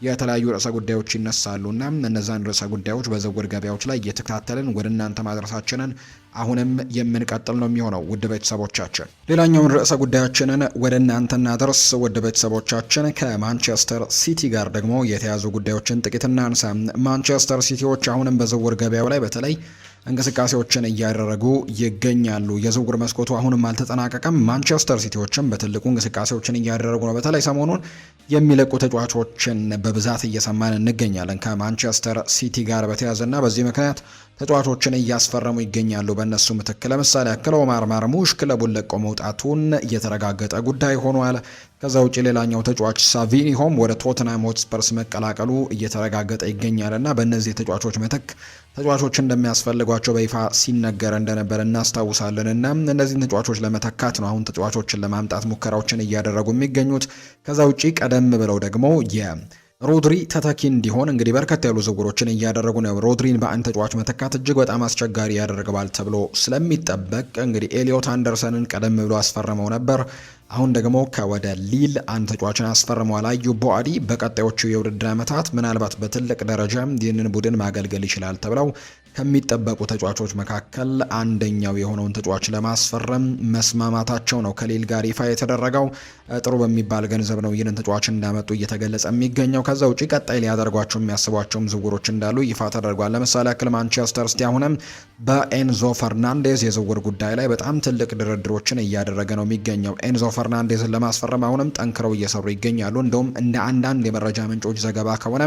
የተለያዩ ርዕሰ ጉዳዮች ይነሳሉና እነዛን ርዕሰ ጉዳዮች በዝውውር ገበያዎች ላይ እየተከታተልን ወደ እናንተ ማድረሳችንን አሁንም የምንቀጥል ነው የሚሆነው። ውድ ቤተሰቦቻችን ሌላኛውን ርዕሰ ጉዳያችንን ወደ እናንተ እናደርስ። ውድ ቤተሰቦቻችን ከማንቸስተር ሲቲ ጋር ደግሞ የተያዙ ጉዳዮችን ጥቂት እናንሳ። ማንቸስተር ሲቲዎች አሁንም በዝውውር ገበያው ላይ በተለይ እንቅስቃሴዎችን እያደረጉ ይገኛሉ። የዝውውር መስኮቱ አሁንም አልተጠናቀቀም። ማንቸስተር ሲቲዎችም በትልቁ እንቅስቃሴዎችን እያደረጉ ነው። በተለይ ሰሞኑን የሚለቁ ተጫዋቾችን በብዛት እየሰማን እንገኛለን ከማንቸስተር ሲቲ ጋር በተያያዘና በዚህ ምክንያት ተጫዋቾችን እያስፈረሙ ይገኛሉ። በእነሱ ምትክ ለምሳሌ ያክል ኦማር ማርሙሽ ክለቡን ለቆ መውጣቱን የተረጋገጠ ጉዳይ ሆኗል። ከዛ ውጭ ሌላኛው ተጫዋች ሳቪኒሆም ወደ ቶትናም ሆትስፐርስ መቀላቀሉ እየተረጋገጠ ይገኛልና በእነዚህ ተጫዋቾች ምትክ ተጫዋቾች እንደሚያስፈልጓቸው በይፋ ሲነገር እንደነበር እናስታውሳለን። እና እነዚህን ተጫዋቾች ለመተካት ነው አሁን ተጫዋቾችን ለማምጣት ሙከራዎችን እያደረጉ የሚገኙት። ከዛ ውጪ ቀደም ብለው ደግሞ ሮድሪ ተተኪ እንዲሆን እንግዲህ በርከት ያሉ ዝውውሮችን እያደረጉ ነው። ሮድሪን በአንድ ተጫዋች መተካት እጅግ በጣም አስቸጋሪ ያደርገዋል ተብሎ ስለሚጠበቅ እንግዲህ ኤሊዮት አንደርሰንን ቀደም ብሎ አስፈርመው ነበር። አሁን ደግሞ ከወደ ሊል አንድ ተጫዋችን አስፈርመዋል። አዩ ቦአዲ በቀጣዮቹ የውድድር ዓመታት ምናልባት በትልቅ ደረጃ ይህንን ቡድን ማገልገል ይችላል ተብለው ከሚጠበቁ ተጫዋቾች መካከል አንደኛው የሆነውን ተጫዋች ለማስፈረም መስማማታቸው ነው ከሊል ጋር ይፋ የተደረገው። ጥሩ በሚባል ገንዘብ ነው ይህንን ተጫዋች እንዳመጡ እየተገለጸ የሚገኘው። ከዛ ውጪ ቀጣይ ሊያደርጓቸው የሚያስቧቸውም ዝውውሮች እንዳሉ ይፋ ተደርጓል። ለምሳሌ ያክል ማንቸስተር ሲቲ አሁንም በኤንዞ ፈርናንዴዝ የዝውውር ጉዳይ ላይ በጣም ትልቅ ድርድሮችን እያደረገ ነው የሚገኘው። ኤንዞ ፈርናንዴዝን ለማስፈረም አሁንም ጠንክረው እየሰሩ ይገኛሉ። እንደውም እንደ አንዳንድ የመረጃ ምንጮች ዘገባ ከሆነ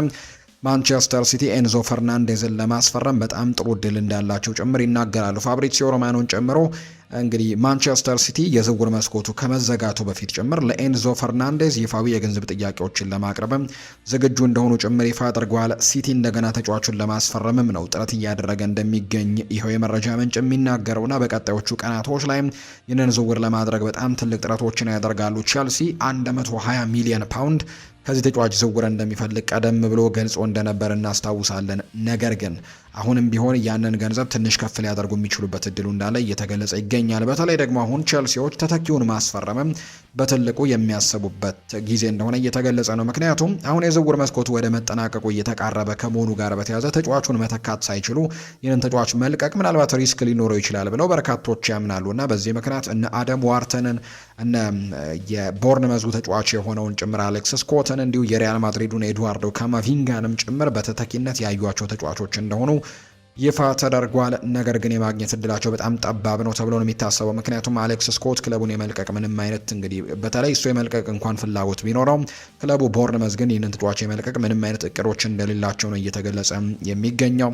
ማንቸስተር ሲቲ ኤንዞ ፈርናንዴዝን ለማስፈረም በጣም ጥሩ እድል እንዳላቸው ጭምር ይናገራሉ። ፋብሪዚዮ ሮማኖን ጨምሮ እንግዲህ ማንቸስተር ሲቲ የዝውውር መስኮቱ ከመዘጋቱ በፊት ጭምር ለኤንዞ ፈርናንዴዝ ይፋዊ የገንዘብ ጥያቄዎችን ለማቅረብም ዝግጁ እንደሆኑ ጭምር ይፋ አድርገዋል። ሲቲ እንደገና ተጫዋቹን ለማስፈረምም ነው ጥረት እያደረገ እንደሚገኝ ይኸው የመረጃ ምንጭ የሚናገረውና በቀጣዮቹ ቀናቶች ላይ ይህንን ዝውውር ለማድረግ በጣም ትልቅ ጥረቶችን ያደርጋሉ። ቼልሲ 120 ሚሊዮን ፓውንድ ከዚህ ተጫዋች ዝውውር እንደሚፈልግ ቀደም ብሎ ገልጾ እንደነበር እናስታውሳለን። ነገር ግን አሁንም ቢሆን ያንን ገንዘብ ትንሽ ከፍ ሊያደርጉ የሚችሉበት እድሉ እንዳለ እየተገለጸ ይገኛል። በተለይ ደግሞ አሁን ቼልሲዎች ተተኪውን ማስፈረምም በትልቁ የሚያስቡበት ጊዜ እንደሆነ እየተገለጸ ነው። ምክንያቱም አሁን የዝውውር መስኮቱ ወደ መጠናቀቁ እየተቃረበ ከመሆኑ ጋር በተያያዘ ተጫዋቹን መተካት ሳይችሉ ይህንን ተጫዋች መልቀቅ ምናልባት ሪስክ ሊኖረው ይችላል ብለው በርካቶች ያምናሉ እና በዚህ ምክንያት እነ አደም ዋርተንን እነ የቦርንመዙ ተጫዋች የሆነውን ጭምር አሌክስ ስኮትን እንዲሁ የሪያል ማድሪዱን ኤድዋርዶ ካማቪንጋንም ጭምር በተተኪነት ያዩዋቸው ተጫዋቾች እንደሆኑ ይፋ ተደርጓል። ነገር ግን የማግኘት እድላቸው በጣም ጠባብ ነው ተብሎ ነው የሚታሰበው። ምክንያቱም አሌክስ ስኮት ክለቡን የመልቀቅ ምንም አይነት እንግዲህ በተለይ እሱ የመልቀቅ እንኳን ፍላጎት ቢኖረውም ክለቡ ቦርንመዝ ግን ይህንን ተጫዋች የመልቀቅ ምንም አይነት እቅዶች እንደሌላቸው ነው እየተገለጸ የሚገኘው።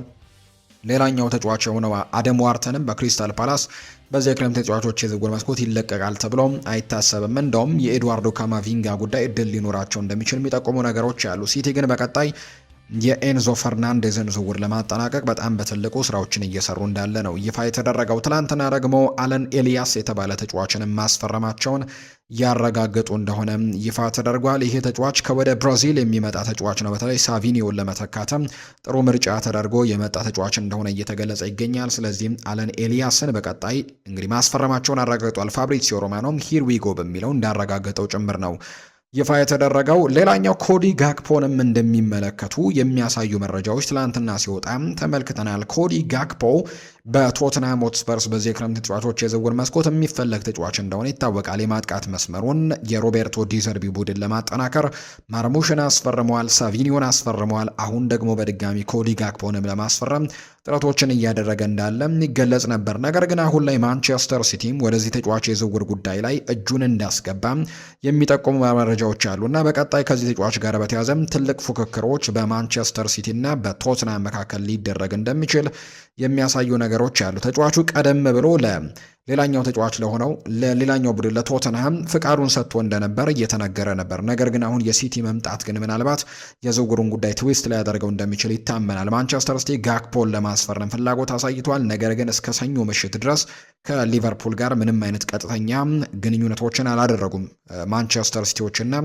ሌላኛው ተጫዋች የሆነው አደም ዋርተንም በክሪስታል ፓላስ በዚህ የክረምት ተጫዋቾች የዝውውር መስኮት ይለቀቃል ተብሎ አይታሰብም። እንደውም የኤድዋርዶ ካማቪንጋ ጉዳይ እድል ሊኖራቸው እንደሚችል የሚጠቁሙ ነገሮች አሉ። ሲቲ ግን በቀጣይ የኤንዞ ፈርናንዴዝን ዝውውር ለማጠናቀቅ በጣም በትልቁ ስራዎችን እየሰሩ እንዳለ ነው ይፋ የተደረገው። ትላንትና ደግሞ አለን ኤሊያስ የተባለ ተጫዋችን ማስፈረማቸውን ያረጋገጡ እንደሆነ ይፋ ተደርጓል። ይሄ ተጫዋች ከወደ ብራዚል የሚመጣ ተጫዋች ነው። በተለይ ሳቪኒዮን ለመተካተም ጥሩ ምርጫ ተደርጎ የመጣ ተጫዋች እንደሆነ እየተገለጸ ይገኛል። ስለዚህም አለን ኤሊያስን በቀጣይ እንግዲህ ማስፈረማቸውን አረጋግጧል። ፋብሪዚዮ ሮማኖም ሂር ዊ ጎ በሚለው እንዳረጋገጠው ጭምር ነው ይፋ የተደረገው። ሌላኛው ኮዲ ጋክፖንም እንደሚመለከቱ የሚያሳዩ መረጃዎች ትላንትና ሲወጣ ተመልክተናል። ኮዲ ጋክፖ በቶትንሃም ሆትስፐርስ በዚህ የክረምት ተጫዋቾች የዝውውር መስኮት የሚፈለግ ተጫዋች እንደሆነ ይታወቃል። የማጥቃት መስመሩን የሮቤርቶ ዲዘርቢ ቡድን ለማጠናከር ማርሙሽን አስፈርመዋል፣ ሳቪኒዮን አስፈርመዋል። አሁን ደግሞ በድጋሚ ኮዲ ጋክፖንም ለማስፈረም ጥረቶችን እያደረገ እንዳለ ይገለጽ ነበር። ነገር ግን አሁን ላይ ማንቸስተር ሲቲም ወደዚህ ተጫዋች የዝውውር ጉዳይ ላይ እጁን እንዳስገባ የሚጠቁሙ መረጃዎች አሉና በቀጣይ ከዚህ ተጫዋች ጋር በተያያዘም ትልቅ ፉክክሮች በማንቸስተር ሲቲ እና በቶትንሃም መካከል ሊደረግ እንደሚችል የሚያሳዩ ነገሮች አሉ። ተጫዋቹ ቀደም ብሎ ሌላኛው ተጫዋች ለሆነው ለሌላኛው ቡድን ለቶተንሃም ፍቃዱን ሰጥቶ እንደነበር እየተነገረ ነበር። ነገር ግን አሁን የሲቲ መምጣት ግን ምናልባት የዝውውሩን ጉዳይ ትዊስት ላይ ያደርገው እንደሚችል ይታመናል። ማንቸስተር ሲቲ ጋክፖን ለማስፈረም ፍላጎት አሳይቷል። ነገር ግን እስከ ሰኞ ምሽት ድረስ ከሊቨርፑል ጋር ምንም አይነት ቀጥተኛ ግንኙነቶችን አላደረጉም ማንቸስተር ሲቲዎችና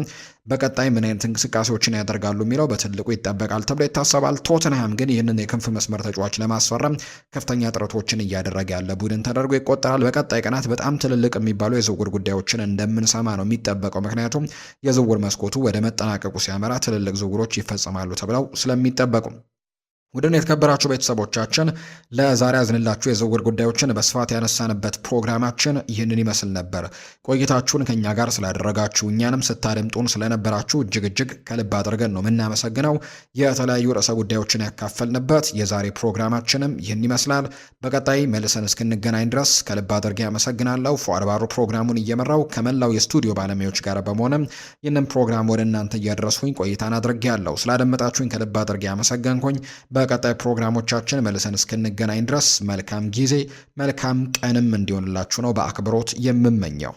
በቀጣይ ምን አይነት እንቅስቃሴዎችን ያደርጋሉ የሚለው በትልቁ ይጠበቃል ተብሎ ይታሰባል። ቶተንሃም ግን ይህንን የክንፍ መስመር ተጫዋች ለማስፈረም ከፍተኛ ጥረቶችን እያደረገ ያለ ቡድን ተደርጎ ይቆጠራል። በቀጣይ ቀናት በጣም ትልልቅ የሚባሉ የዝውውር ጉዳዮችን እንደምንሰማ ነው የሚጠበቀው። ምክንያቱም የዝውውር መስኮቱ ወደ መጠናቀቁ ሲያመራ ትልልቅ ዝውውሮች ይፈጸማሉ ተብለው ስለሚጠበቁ ውድን የተከበራችሁ ቤተሰቦቻችን ለዛሬ ያዝንላችሁ የዝውውር ጉዳዮችን በስፋት ያነሳንበት ፕሮግራማችን ይህንን ይመስል ነበር። ቆይታችሁን ከኛ ጋር ስላደረጋችሁ እኛንም ስታደምጡን ስለነበራችሁ እጅግ ከልብ አድርገን ነው የምናመሰግነው። የተለያዩ ርዕሰ ጉዳዮችን ያካፈልንበት የዛሬ ፕሮግራማችንም ይህን ይመስላል። በቀጣይ መልሰን እስክንገናኝ ድረስ ከልብ አድርጌ ያመሰግናለሁ። ፉአድ ባሮ ፕሮግራሙን እየመራው ከመላው የስቱዲዮ ባለሙያዎች ጋር በመሆንም ይህንን ፕሮግራም ወደ እናንተ እያደረስኩኝ ቆይታን አድርጌያለሁ። ስላደመጣችሁኝ ከልብ አድርጌ ያመሰገንኩኝ። በቀጣይ ፕሮግራሞቻችን መልሰን እስክንገናኝ ድረስ መልካም ጊዜ መልካም ቀንም እንዲሆንላችሁ ነው በአክብሮት የምመኘው።